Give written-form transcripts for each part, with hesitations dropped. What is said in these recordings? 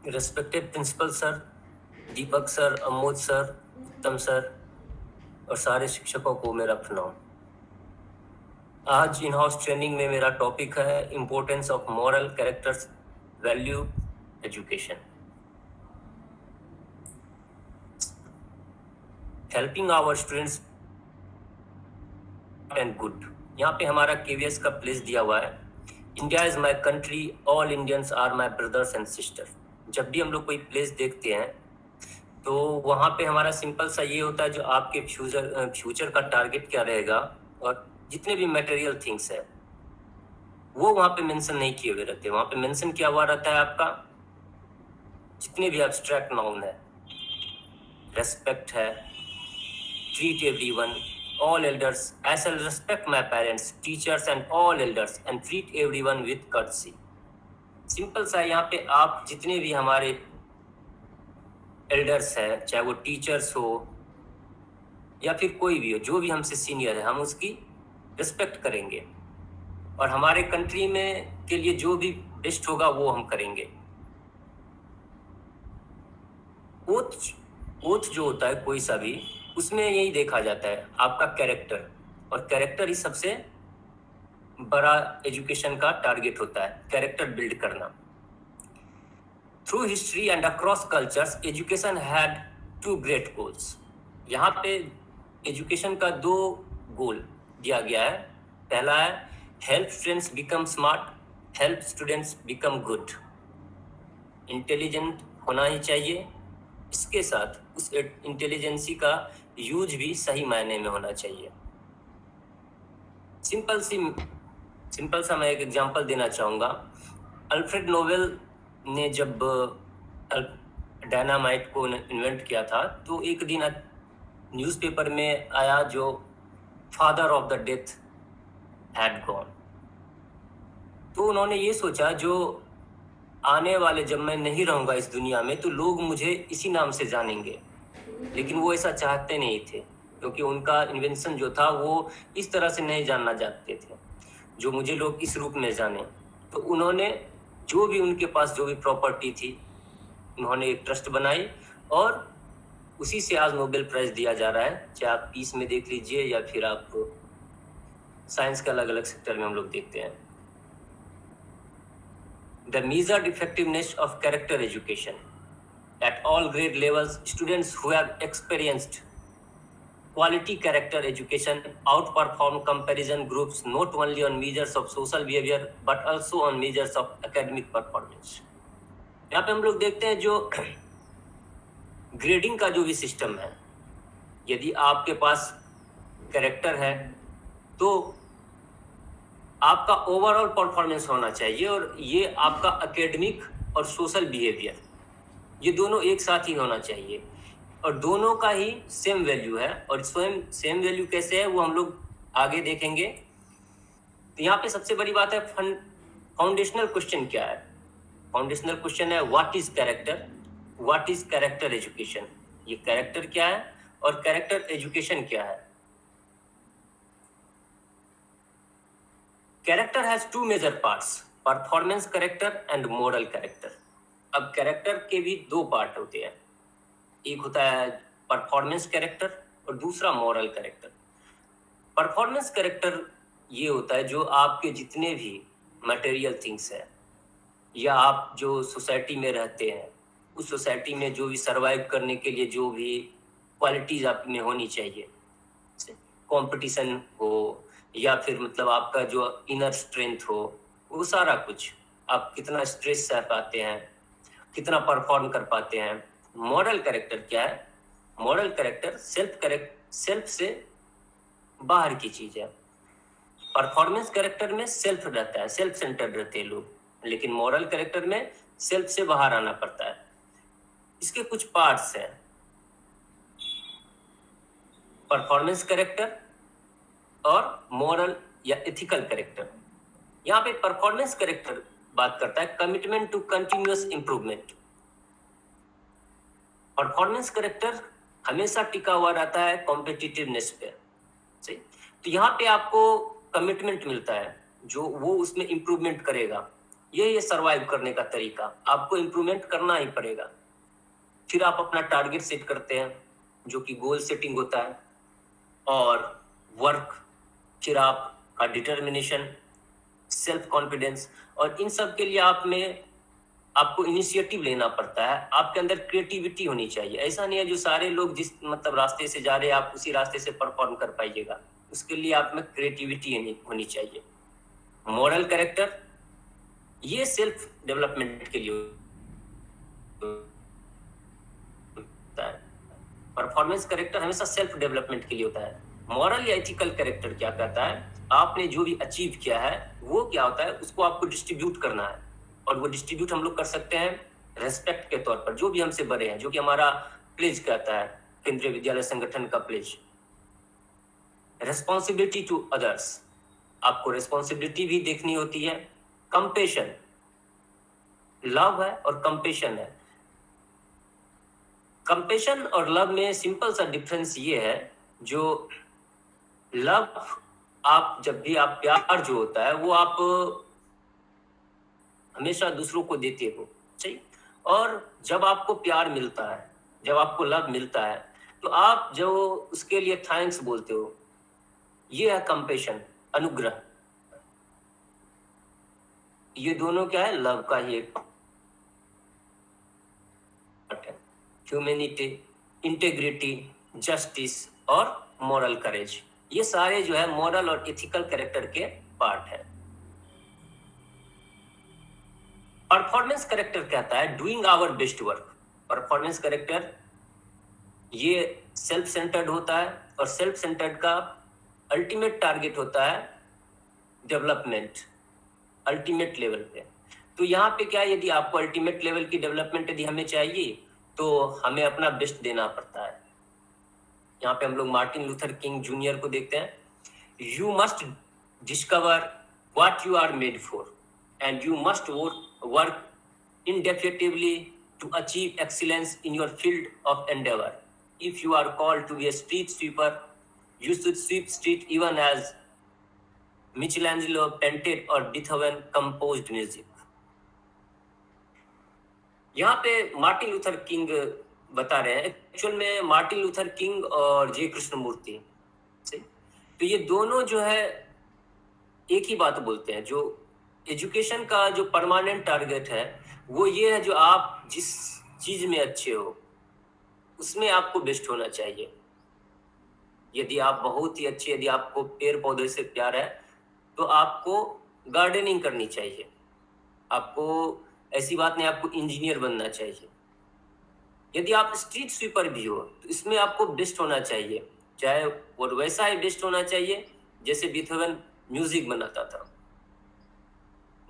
Respected principal sir, दीपक sir, Amod sir, उत्तम sir और सारे शिक्षकों को मेरा प्रणाम। आज इन हाउस ट्रेनिंग में मेरा टॉपिक है importance of moral characters value education, helping our students and good. यहाँ पे हमारा केवीएस का प्लेस दिया हुआ है, India is my country, all Indians are my brothers and sister. जब भी हम लोग कोई प्लेस देखते हैं तो वहाँ पे हमारा सिंपल सा ये होता है जो आपके फ्यूचर का टारगेट क्या रहेगा और जितने भी मटेरियल थिंग्स है वो वहाँ पे मेंशन नहीं किए हुए रहते। वहाँ पे मेंशन किया हुआ रहता है आपका जितने भी एब्स्ट्रैक्ट नाउन है, रेस्पेक्ट है, treat everyone, all elders, I shall respect my parents, teachers and all elders and treat everyone with courtesy। Simple सा यहाँ पे आप जितने भी हमारे एल्डर्स हैं, चाहे वो टीचर्स हो या फिर कोई भी हो, जो भी हमसे सीनियर है, हम उसकी रिस्पेक्ट करेंगे और हमारे कंट्री में के लिए जो भी बेस्ट होगा वो हम करेंगे। ओथ जो होता है कोई सा भी, उसमें यही देखा जाता है आपका कैरेक्टर, और कैरेक्टर ही सबसे बड़ा एजुकेशन का टारगेट होता है, कैरेक्टर बिल्ड करना। Through history and across cultures education had two great goals. यहाँ पे एजुकेशन का दो गोल दिया गया है। पहला है help students become smart, help students become good. Intelligent होना ही चाहिए, इसके साथ उस इंटेलिजेंसी का यूज भी सही मायने में होना चाहिए। सिंपल सा मैं एक एग्जांपल देना चाहूँगा। अल्फ्रेड नोबेल ने जब डायनामाइट को इन्वेंट किया था तो एक दिन न्यूज़पेपर में आया जो father of the death had gone. तो उन्होंने ये सोचा जो आने वाले जब मैं नहीं रहूँगा इस दुनिया में तो लोग मुझे इसी नाम से जानेंगे, लेकिन वो ऐसा चाहते नहीं थे क्योंकि उनका इन्वेंशन जो था वो इस तरह से नहीं जानना चाहते थे जो मुझे लोग इस रूप में जाने। तो उन्होंने जो भी उनके पास जो भी प्रॉपर्टी थी उन्होंने एक ट्रस्ट बनाई और उसी से आज नोबेल प्राइज दिया जा रहा है, चाहे आप पीस में देख लीजिए या फिर आप साइंस के अलग अलग सेक्टर में हम लोग देखते हैं। The measured effectiveness of character education at all grade levels, students who have experienced quality character education outperform comparison groups not only on measures of social behavior but also on measures of academic performance। यहाँ पे हम लोग देखते हैं जो grading का जो भी सिस्टम है, यदि आपके पास कैरेक्टर है तो आपका ओवरऑल परफॉर्मेंस होना चाहिए और ये आपका एकेडमिक और सोशल बिहेवियर ये दोनों एक साथ ही होना चाहिए और दोनों का ही सेम वैल्यू है। और स्वयं सेम वैल्यू कैसे है वो हम लोग आगे देखेंगे। तो यहाँ पे सबसे बड़ी बात है फाउंडेशनल क्वेश्चन क्या है। फाउंडेशनल क्वेश्चन है what is character, what is character education. ये कैरेक्टर क्या है और कैरेक्टर एजुकेशन क्या है। Character has two major parts, performance character and moral character. अब कैरेक्टर के भी दो पार्ट होते हैं, एक होता है परफॉर्मेंस कैरेक्टर और दूसरा मॉरल कैरेक्टर। परफॉर्मेंस कैरेक्टर ये होता है जो आपके जितने भी मटेरियल थिंग्स है या आप जो सोसाइटी में रहते हैं उस सोसाइटी में जो भी सरवाइव करने के लिए जो भी क्वालिटीज आप में होनी चाहिए, कंपटीशन हो या फिर मतलब आपका जो इनर स्ट्रेंथ हो, वो सारा कुछ, आप कितना स्ट्रेस सह पाते हैं, कितना परफॉर्म कर पाते हैं। मॉरल कैरेक्टर क्या है, मॉरल कैरेक्टर सेल्फ से बाहर की चीज है। परफॉर्मेंस कैरेक्टर में सेल्फ रहता है, सेल्फ सेंटर्ड रहते हैं लोग, लेकिन मॉरल कैरेक्टर में सेल्फ से बाहर आना पड़ता है। इसके कुछ पार्ट्स हैं, परफॉर्मेंस कैरेक्टर और मॉरल या एथिकल कैरेक्टर। यहाँ पे परफॉर्मेंस कैरेक्टर बात करता है commitment to continuous improvement. Performance character हमेशा टिका हुआ रहता है कॉम्पिटिटिवनेस पे, सही। तो यहाँ पे आपको कमिटमेंट मिलता है जो वो उसमें इंप्रूवमेंट करेगा। ये सर्वाइव करने का तरीका, आपको इम्प्रूवमेंट करना ही पड़ेगा। फिर आप अपना टारगेट सेट करते हैं, जो कि गोल सेटिंग होता है, और वर्क, फिर आपका डिटर्मिनेशन, सेल्फ कॉन्फिडेंस, और इन सब के लिए आपको इनिशिएटिव लेना पड़ता है। आपके अंदर क्रिएटिविटी होनी चाहिए। ऐसा नहीं है जो सारे लोग जिस मतलब रास्ते से जा रहे हैं आप उसी रास्ते से परफॉर्म कर पाइएगा। उसके लिए आप में क्रिएटिविटी होनी चाहिए। मॉरल कैरेक्टर, ये सेल्फ डेवलपमेंट के लिए होता है। परफॉर्मेंस कैरेक्टर हमेशा सेल्फ डेवलपमेंट के लिए होता है। मॉरल या एथिकल कैरेक्टर क्या कहता है, आपने जो भी अचीव किया है वो क्या होता है, उसको आपको डिस्ट्रीब्यूट करना है। और वो डिस्ट्रीब्यूट हम लोग कर सकते हैं रेस्पेक्ट के तौर पर, जो भी हमसे बड़े हैं, जो कि हमारा प्लेज कहता है, केंद्रीय विद्यालय संगठन का प्लेज। रेस्पॉन्सिबिलिटी टू अदर्स, आपको रेस्पॉन्सिबिलिटी भी देखनी होती है। कंपेशन, लव है और कंपेशन है। कंपेशन और लव में सिंपल सा डिफरेंस ये है, जो लव, आप जब भी आप प्यार जो होता है वो आप हमेशा दूसरों को देते हो, सही। और जब आपको प्यार मिलता है, जब आपको लव मिलता है, तो आप जो उसके लिए थैंक्स बोलते हो, ये है कंपेशन, अनुग्रह। ये दोनों क्या है, लव का ही एक पार्ट है। ह्यूमैनिटी, इंटेग्रिटी, जस्टिस और मॉरल करेज, ये सारे जो है मॉरल और एथिकल कैरेक्टर के पार्ट है। परफॉर्मेंस कैरेक्टर कहता है doing our best work. Performance character ये सेल्फ सेंटर्ड होता है, और सेल्फ सेंटर्ड का अल्टीमेट टारगेट होता है डेवलपमेंट, अल्टीमेट लेवल पे। तो यहाँ पे क्या है, यदि आपको अल्टीमेट लेवल की डेवलपमेंट यदि हमें चाहिए तो हमें अपना बेस्ट देना पड़ता है। यहाँ पे हम लोग मार्टिन लूथर किंग जूनियर को देखते हैं। You must discover what you are made for and you must work indefatigably to achieve excellence in your field of endeavor. If you are called to be a street sweeper, you should sweep street even as Michelangelo painted or Beethoven composed music. यहाँ पे Martin Luther king बता रहे हैं, actual में Martin Luther king और जे कृष्णमूर्ति, तो ये दोनों जो है एक ही बात बोलते हैं। जो एजुकेशन का जो परमानेंट टारगेट है वो ये है, जो आप जिस चीज में अच्छे हो उसमें आपको बेस्ट होना चाहिए। यदि आप बहुत ही अच्छे, यदि आपको पेड़ पौधे से प्यार है तो आपको गार्डनिंग करनी चाहिए। आपको ऐसी बात नहीं आपको इंजीनियर बनना चाहिए। यदि आप स्ट्रीट स्वीपर भी हो तो इसमें आपको बेस्ट होना चाहिए, चाहे वो वैसा ही बेस्ट होना चाहिए जैसे बीथोवन म्यूजिक बनाता था।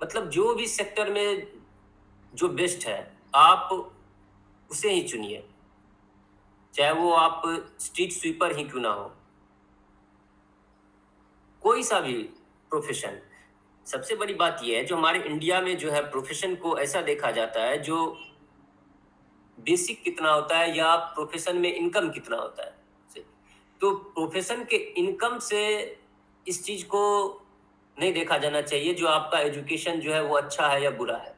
मतलब जो भी सेक्टर में जो बेस्ट है आप उसे ही चुनिए, चाहे वो आप स्ट्रीट स्वीपर ही क्यों ना हो, कोई सा भी प्रोफेशन। सबसे बड़ी बात यह है, जो हमारे इंडिया में जो है प्रोफेशन को ऐसा देखा जाता है जो बेसिक कितना होता है या प्रोफेशन में इनकम कितना होता है। तो प्रोफेशन के इनकम से इस चीज को नहीं देखा जाना चाहिए जो आपका एजुकेशन जो है वो अच्छा है या बुरा है।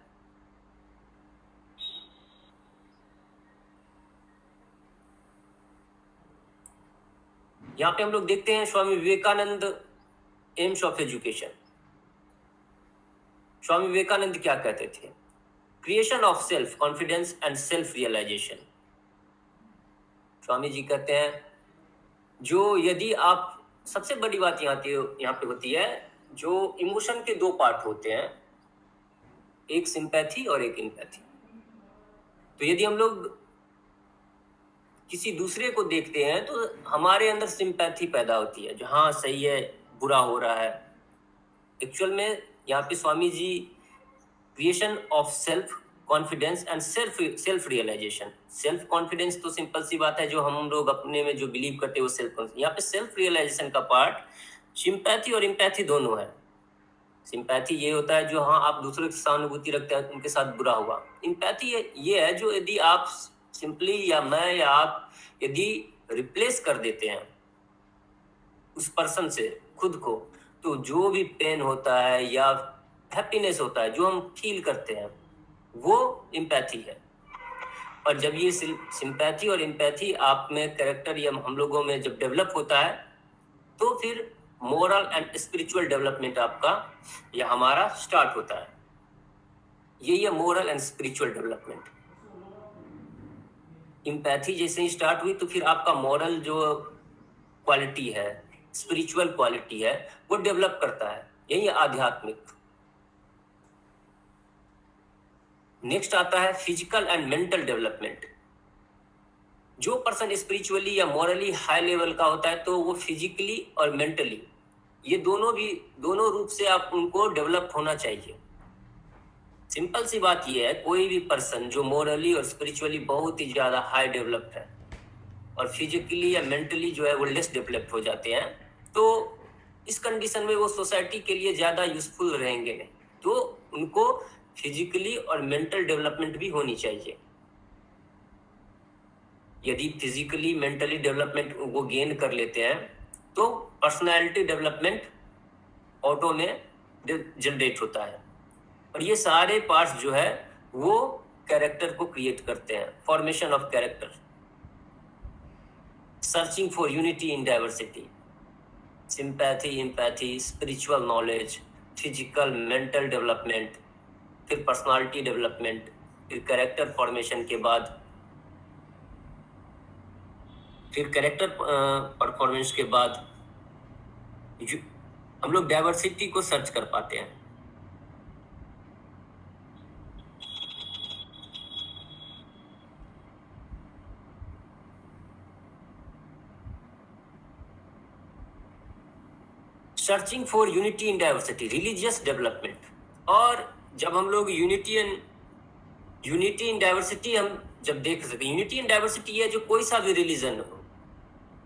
यहाँ पे हम लोग देखते हैं Swami Vivekananda, aims of education. Swami Vivekananda क्या कहते थे, creation of self confidence and self realisation. Swami ji कहते हैं जो यदि आप, सबसे बड़ी बात यहाँ पे होती है, जो इमोशन के दो पार्ट होते हैं, एक सिंपैथी और एक इंपैथी। तो यदि हम लोग किसी दूसरे को देखते हैं तो हमारे अंदर सिंपैथी पैदा होती है, जो हाँ सही है, बुरा हो रहा है। एक्चुअल में यहाँ पे Swami ji creation of self confidence and self realisation. Self confidence तो सिंपल सी बात है, जो हम लोग अपने में जो बिलीव करते हैं वो सेल्फ कॉन्फिडेंस। यहाँ पे सेल्फ रियलाइजेशन का पार्ट सिंपैथी और इम्पैथी दोनों है। सिंपैथी ये होता है जो हाँ आप दूसरों की सहानुभूति रखते हैं, उनके साथ बुरा हुआ। इम्पैथी ये है जो यदि आप सिंपली या मैं या आप यदि रिप्लेस कर देते हैं उस पर्सन से खुद को, तो जो भी पेन होता है या हैप्पीनेस होता है, जो हम फील करते हैं, वो एम्पैथी है। और जब ये सिंपैथी और एम्पैथी आप में कैरेक्टर या हम लोगों में जब डेवलप होता है, तो फिर मोरल एंड स्पिरिचुअल डेवलपमेंट आपका या हमारा स्टार्ट होता है। यही है moral and spiritual development. Empathy जैसे ही स्टार्ट हुई तो फिर आपका मोरल जो क्वालिटी है, स्पिरिचुअल क्वालिटी है, वो डेवलप करता है। यही आध्यात्मिक। नेक्स्ट आता है फिजिकल एंड मेंटल डेवलपमेंट। जो पर्सन स्पिरिचुअली या मॉरली हाई लेवल का होता है, तो वो फिजिकली और मेंटली ये दोनों रूप से आप उनको डेवलप होना चाहिए। सिंपल सी बात ये है, कोई भी पर्सन जो मॉरली और स्पिरिचुअली बहुत ही ज्यादा हाई डेवलप्ड है और फिजिकली या मेंटली जो है वो लेस डेवलप्ड हो जाते हैं, तो इस कंडीशन में वो सोसाइटी के लिए ज्यादा यूजफुल रहेंगे नहीं। तो उनको फिजिकली और मेंटल डेवलपमेंट भी होनी चाहिए। यदि फिजिकली मेंटली डेवलपमेंट वो गेन कर लेते हैं, तो पर्सनालिटी डेवलपमेंट ऑटो में जनरेट होता है। और ये सारे पार्ट्स जो है वो कैरेक्टर को क्रिएट करते हैं। Formation of character, searching for unity in diversity, sympathy, empathy, spiritual knowledge, physical mental development, फिर पर्सनालिटी डेवलपमेंट, फिर कैरेक्टर फॉर्मेशन के बाद, फिर कैरेक्टर परफॉर्मेंस के बाद हम लोग डाइवर्सिटी को सर्च कर पाते हैं। Searching for unity in diversity, religious development. और जब हम लोग यूनिटी इन डाइवर्सिटी हम जब देख सकते, यूनिटी इन डाइवर्सिटी है जो कोई सा भी रिलीजन हो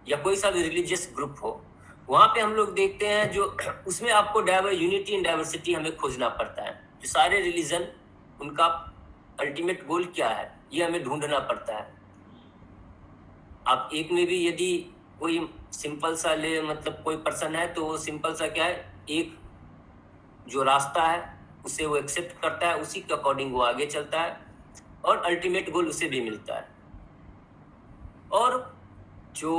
या कोई सा भी रिलीजियस ग्रुप हो, वहां पे हम लोग देखते हैं जो उसमें आपको यूनिटी इन डाइवर्सिटी हमें खोजना पड़ता है। जो सारे रिलीजन, उनका अल्टीमेट गोल क्या है, ये हमें ढूंढना पड़ता है। आप एक में भी यदि कोई सिंपल सा ले, मतलब कोई पर्सन है, तो वो सिंपल सा क्या है, एक जो रास्ता है उसे वो एक्सेप्ट करता है, उसी के अकॉर्डिंग वो आगे चलता है और अल्टीमेट गोल उसे भी मिलता है। और जो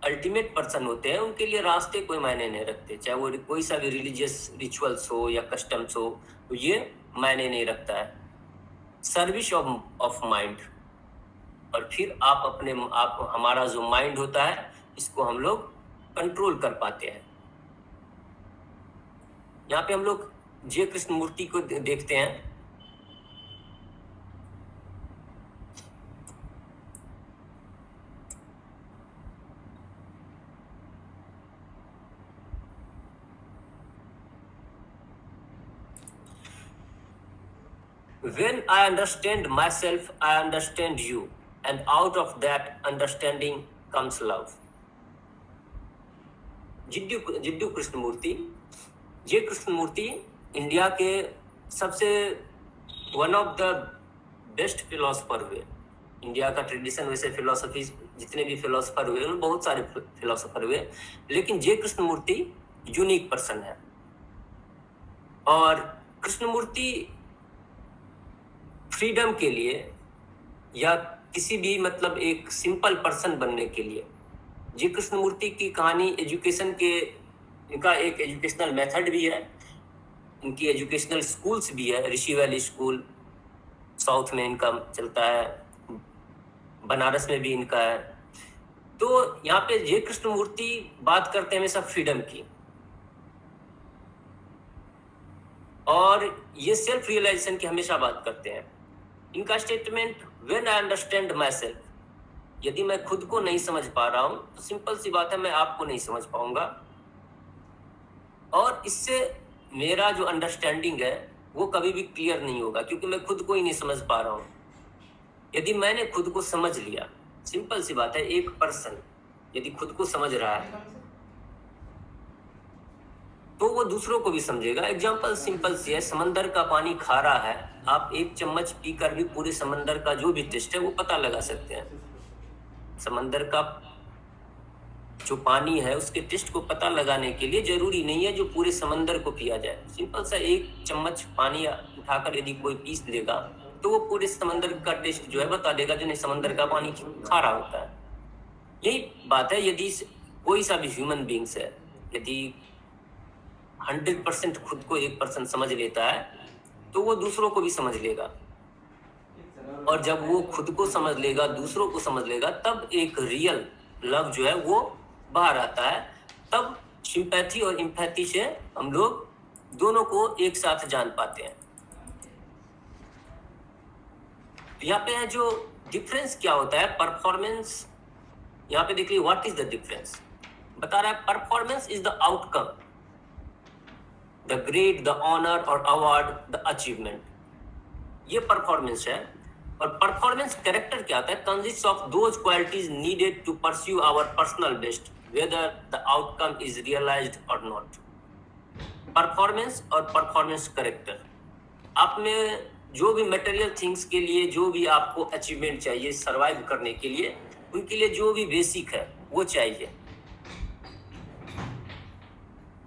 अल्टीमेट पर्सन होते हैं, उनके लिए रास्ते कोई मायने नहीं रखते, चाहे वो कोई सा भी रिलीजियस रिचुअल्स हो या कस्टम्स हो, तो ये मायने नहीं रखता है। Service of mind. और फिर आप हमारा जो माइंड होता है, इसको हम लोग कंट्रोल कर पाते हैं। यहाँ पे हम लोग जे कृष्ण मूर्ति को देखते हैं। When I understand myself, I understand you, and out of that understanding comes love. Jiddu Krishnamurthy, ये कृष्णमूर्ति इंडिया के सबसे one of the best philosopher हुए। इंडिया का ट्रेडिशन, वैसे फिलोसफी जितने भी फिलोसफर हुए उनमें बहुत सारे फिलोसफर हुए, लेकिन जे कृष्णमूर्ति यूनिक पर्सन है। और कृष्णमूर्ति फ्रीडम के लिए या किसी भी मतलब एक सिंपल पर्सन बनने के लिए, जी कृष्णमूर्ति की कहानी एजुकेशन के, इनका एक एजुकेशनल मेथड भी है, इनकी एजुकेशनल स्कूल्स भी है। ऋषि वैली स्कूल साउथ में इनका चलता है, बनारस में भी इनका है। तो यहाँ पे जे कृष्णमूर्ति बात करते हैं हमेशा फ्रीडम की, और ये सेल्फ रियलाइजेशन की हमेशा बात करते हैं। इनका statement, when I understand my self, यदि मैं खुद को नहीं समझ पा रहा हूं, तो सिंपल सी बात है, मैं आपको नहीं समझ पाऊंगा, और इससे मेरा जो अंडरस्टैंडिंग है वो कभी भी क्लियर नहीं होगा, क्योंकि मैं खुद को ही नहीं समझ पा रहा हूं। यदि मैंने खुद को समझ लिया, सिंपल सी बात है, एक पर्सन यदि खुद को समझ रहा है तो वो दूसरों को भी समझेगा। एग्जाम्पल सिंपल सी है, समंदर का पानी खारा है, आप एक चम्मच पीकर भी पूरे समंदर का जो भी टेस्ट है वो पता लगा सकते हैं। समंदर का जो पानी है उसके टेस्ट को पता लगाने के लिए जरूरी नहीं है जो पूरे समंदर को पिया जाए। सिंपल सा एक चम्मच पानी उठाकर यदि कोई पीस लेगा तो वो पूरे समंदर का टेस्ट जो है बता देगा, जो नहीं समंदर का पानी खारा होता है। यही बात है, यदि कोई सा भी ह्यूमन बींग्स है, यदि 100% खुद को 1% समझ लेता है तो वो दूसरों को भी समझ लेगा, और जब वो खुद को समझ लेगा, दूसरों को समझ लेगा, तब एक रियल लव जो है वो बाहर आता है। तब सिंपैथी और एम्पैथी से हम लोग दोनों को एक साथ जान पाते हैं। यहाँ पे है जो डिफरेंस क्या होता है, परफॉर्मेंस। यहाँ पे देखिए व्हाट इज द डिफरेंस, बता रहा है performance is the outcome, the grade, the honour और अवार्ड, द अचीवमेंट, ये परफॉर्मेंस है। और परफॉर्मेंस कैरेक्टर क्या होता है, consist of those qualities needed to pursue our personal best whether the outcome is realised और नॉट। परफॉर्मेंस और performance character, आप में जो भी मटेरियल थिंग्स के लिए जो भी आपको अचीवमेंट चाहिए सरवाइव करने के लिए, उनके लिए जो भी बेसिक है वो चाहिए।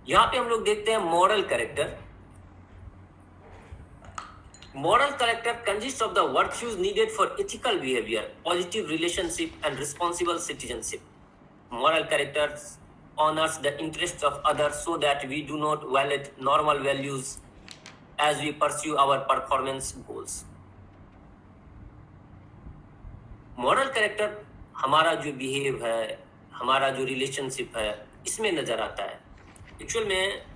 यहां पे हम लोग देखते हैं moral character. Moral character consists of the virtues needed for ethical behavior, positive relationship and responsible citizenship. Moral character honors the interests of others so that we do not violate normal values as we pursue our performance goals. Moral character हमारा जो behave है, हमारा जो relationship है, इसमें नजर आता है। एक्चुअल में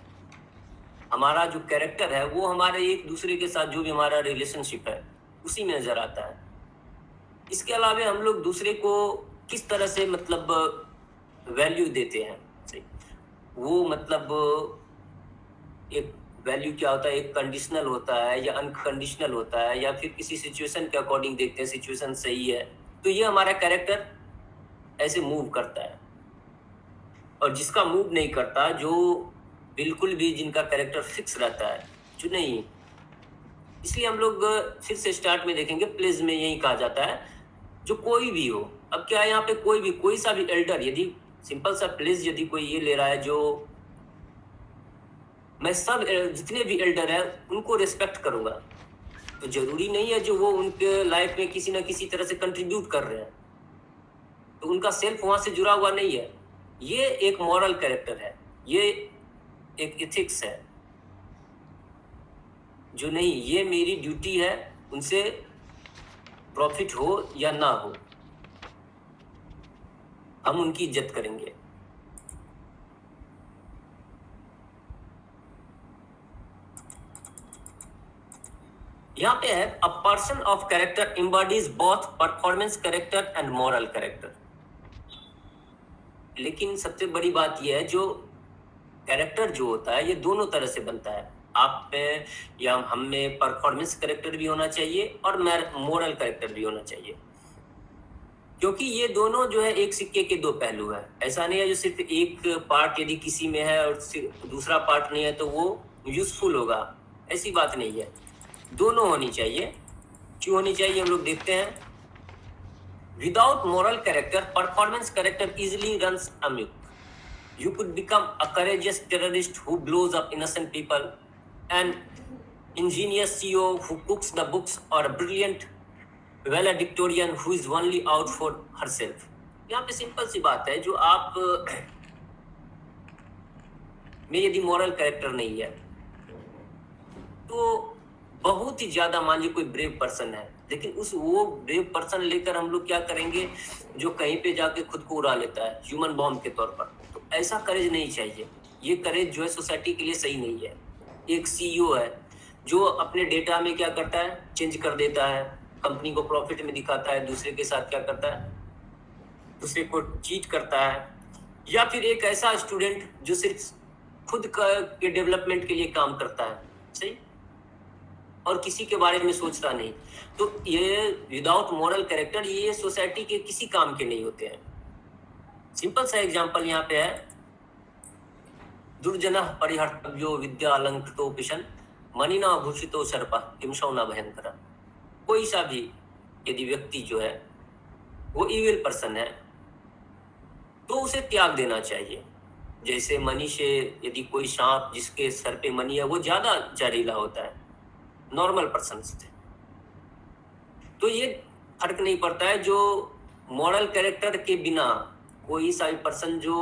हमारा जो कैरेक्टर है वो हमारे एक दूसरे के साथ जो भी हमारा रिलेशनशिप है उसी में नजर आता है। इसके अलावा हम लोग दूसरे को किस तरह से मतलब वैल्यू देते हैं, सही, वो मतलब एक वैल्यू क्या होता है, एक कंडीशनल होता है या अनकंडीशनल होता है, या फिर किसी सिचुएशन के अकॉर्डिंग देखते हैं, सिचुएशन सही है तो ये हमारा कैरेक्टर ऐसे मूव करता है। और जिसका मूव नहीं करता, जो बिल्कुल भी जिनका कैरेक्टर फिक्स रहता है, जो नहीं, इसलिए हम लोग फिर से स्टार्ट में देखेंगे, प्लेज में यही कहा जाता है जो कोई भी हो। अब क्या है, यहाँ पे कोई सा भी एल्डर, यदि सिंपल सा प्लेज यदि कोई ये ले रहा है, जो मैं सब जितने भी एल्डर है उनको रिस्पेक्ट करूंगा, तो जरूरी नहीं है जो वो उनके लाइफ में किसी ना किसी तरह से कंट्रीब्यूट कर रहे हैं, तो उनका सेल्फ वहां से जुड़ा हुआ नहीं है। ये एक मॉरल कैरेक्टर है, ये एक एथिक्स है, जो नहीं, ये मेरी ड्यूटी है, उनसे प्रॉफिट हो या ना हो, हम उनकी इज्जत करेंगे। यहां पे है a person of character embodies both performance character and moral character. लेकिन सबसे बड़ी बात यह है, जो कैरेक्टर जो होता है ये दोनों तरह से बनता है। आप में या हम में परफॉर्मेंस कैरेक्टर भी होना चाहिए और मोरल कैरेक्टर भी होना चाहिए, क्योंकि ये दोनों जो है एक सिक्के के दो पहलू है। ऐसा नहीं है जो सिर्फ एक पार्ट यदि किसी में है और दूसरा पार्ट नहीं है तो वो यूजफुल होगा, ऐसी बात नहीं है, दोनों होनी चाहिए। क्यों होनी चाहिए, हम लोग देखते हैं। Without moral character performance character easily runs amuck. You could become a courageous terrorist who blows up innocent people, an ingenious CEO who cooks the books, or a brilliant valedictorian who is only out for herself. यहाँ पे simple सी बात है, जो आप में यदि moral character नहीं है तो बहुत ही ज्यादा, मान लीजिए कोई ब्रेव पर्सन है, लेकिन वो ब्रेव पर्सन लेकर हम लोग क्या करेंगे, जो कहीं पे जाके खुद को उड़ा लेता है ह्यूमन बॉम्ब के तौर पर, तो ऐसा करेज नहीं चाहिए। ये करेज जो है सोसाइटी के लिए सही नहीं है। एक सीईओ है जो अपने डेटा में क्या करता है, चेंज कर देता है, कंपनी को प्रॉफिट में दिखाता है, दूसरे के साथ क्या करता है, दूसरे को चीट करता है। या फिर एक ऐसा स्टूडेंट जो सिर्फ खुद के डेवलपमेंट के लिए काम करता है, सही, और किसी के बारे में सोचता नहीं, तो ये विदाउट मॉरल कैरेक्टर ये सोसाइटी के किसी काम के नहीं होते हैं। सिंपल सा एग्जांपल यहाँ पे है, दुर्जनः परिहर्तव्यो विद्या अलंकृतोपिशन मणिना भूषितो सर्पः किंशौना भयंकर। कोई सा भी यदि व्यक्ति जो है वो इविल पर्सन है, तो उसे त्याग देना चाहिए। जैसे मनी से यदि कोई सांप जिसके सर पे मनी है वो ज्यादा जहरीला होता है नॉर्मल पर्सन से, तो ये फर्क नहीं पड़ता है। जो मॉरल कैरेक्टर के बिना कोई सा भी पर्सन जो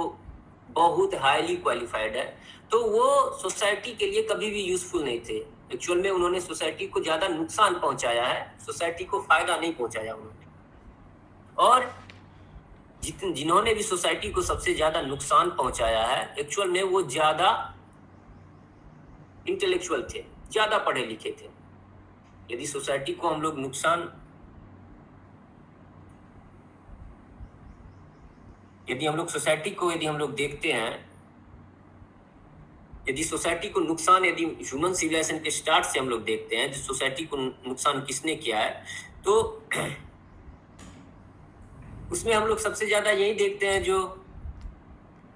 बहुत हाईली क्वालिफाइड है, तो वो सोसाइटी के लिए कभी भी यूजफुल नहीं थे। एक्चुअल में उन्होंने सोसाइटी को ज्यादा नुकसान पहुंचाया है, सोसाइटी को फायदा नहीं पहुंचाया उन्होंने। और जिन्होंने भी सोसाइटी को सबसे ज्यादा नुकसान पहुंचाया है, एक्चुअल में वो ज्यादा इंटेलेक्चुअल थे, ज्यादा पढ़े लिखे थे। यदि सोसाइटी को हम लोग नुकसान यदि हम लोग सोसाइटी को यदि हम लोग देखते हैं, यदि सोसाइटी को नुकसान यदि ह्यूमन सिविलाइजेशन के स्टार्ट से हम लोग देखते हैं, जो सोसाइटी को नुकसान किसने किया है, तो उसमें हम लोग सबसे ज्यादा यही देखते हैं जो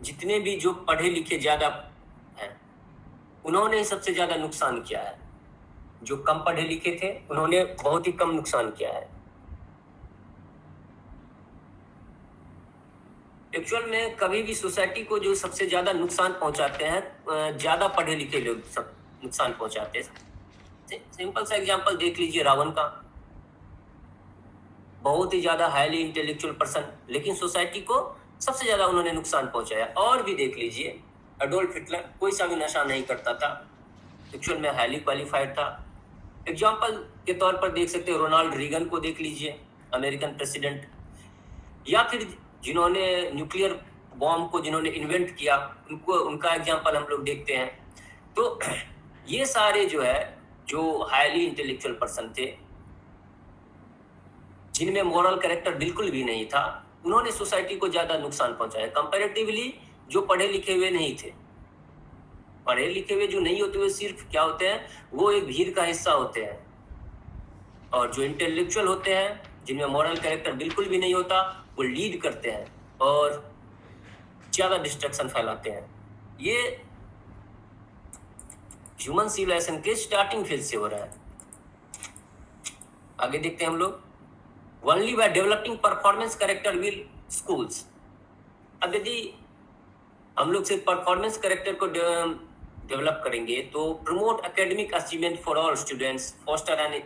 जितने भी जो पढ़े लिखे ज्यादा हैं उन्होंने ही सबसे ज्यादा नुकसान किया है। जो कम पढ़े लिखे थे उन्होंने बहुत ही कम नुकसान किया है। एक्चुअल में कभी भी सोसाइटी को जो सबसे ज्यादा नुकसान पहुंचाते हैं ज्यादा पढ़े लिखे लोग सब नुकसान पहुंचाते हैं। सिंपल सा एग्जांपल देख लीजिए रावण का, बहुत ही ज्यादा हाईली इंटेलेक्चुअल पर्सन, लेकिन सोसाइटी को सबसे ज्यादा उन्होंने नुकसान पहुंचाया। और भी देख लीजिए एडोल्फ हिटलर, कोई सा भी नशा नहीं करता था, एक्चुअल में हाईली क्वालिफाइड था। एग्जाम्पल के तौर पर देख सकते हैं रोनाल्ड रीगन को देख लीजिए, अमेरिकन प्रेसिडेंट, या फिर जिन्होंने न्यूक्लियर बॉम्ब को जिन्होंने इन्वेंट किया उनका एग्जाम्पल हम लोग देखते हैं। तो ये सारे जो है जो हाईली इंटेलेक्चुअल पर्सन थे जिनमें मॉरल कैरेक्टर बिल्कुल भी नहीं था, उन्होंने सोसाइटी को ज्यादा नुकसान पहुंचाया कंपैरेटिवली जो पढ़े लिखे हुए नहीं थे। पढ़े लिखे हुए जो नहीं होते हुए सिर्फ क्या होते हैं, वो एक भीड़ का हिस्सा होते हैं। और जो इंटेलेक्चुअल होते हैं जिनमें मॉरल कैरेक्टर बिल्कुल भी नहीं होता, वो लीड करते हैं और ज्यादा डिस्ट्रक्शन फैलाते हैं। ये ह्यूमन सिविलाइजेशन के स्टार्टिंग फेज से हो रहा है। आगे देखते हैं हम लोग, only by developing performance character will schools. अब यदि हम लोग सिर्फ परफॉर्मेंस कैरेक्टर को डेवलप करेंगे तो promote academic achievement for all students, foster an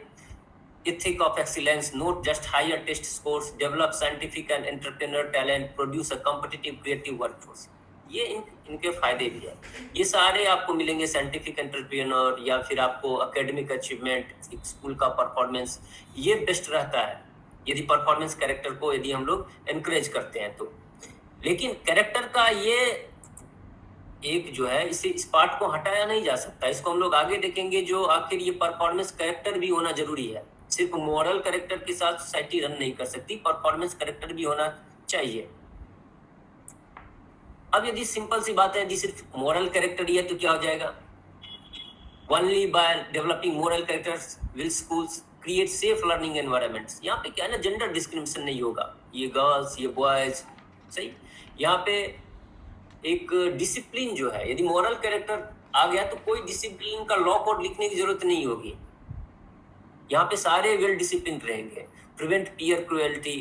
ethic of excellence, not just higher test scores, develop scientific and entrepreneur talent, produce a competitive creative workforce। ये इनके फायदे भी है। ये सारे आपको मिलेंगे साइंटिफिक एंटरप्रेन्योर या फिर आपको एकेडमिक अचीवमेंट, स्कूल का परफॉर्मेंस, ये बेस्ट रहता है यदि परफॉर्मेंस कैरेक्टर को यदि हम लोग एनकरेज करते हैं तो। लेकिन कैरेक्टर का ये एक जो है इस पार्ट को हटाया नहीं जा सकता। इसको हम लोग आगे देखेंगे जो आखिर ये परफॉर्मेंस कैरेक्टर भी होना जरूरी है। सिर्फ मॉरल कैरेक्टर के साथ सोसाइटी रन नहीं कर सकती, परफॉर्मेंस कैरेक्टर भी होना चाहिए। अब यदि सिंपल सी बात है, यदि सिर्फ मॉरल कैरेक्टर ही है तो क्या हो जाएगा, only by developing moral characters will schools create safe learning environments. यहाँ पे क्या है ना, जेंडर डिस्क्रिमिनेशन नहीं होगा, ये गर्ल्स ये बॉयज, सही। यहाँ पे एक डिसिप्लिन जो है, यदि मॉरल कैरेक्टर आ गया तो कोई डिसिप्लिन का लॉ कोड लिखने की जरूरत नहीं होगी। यहाँ पे सारे वेल डिसिप्लिन रहेंगे। Prevent peer cruelty,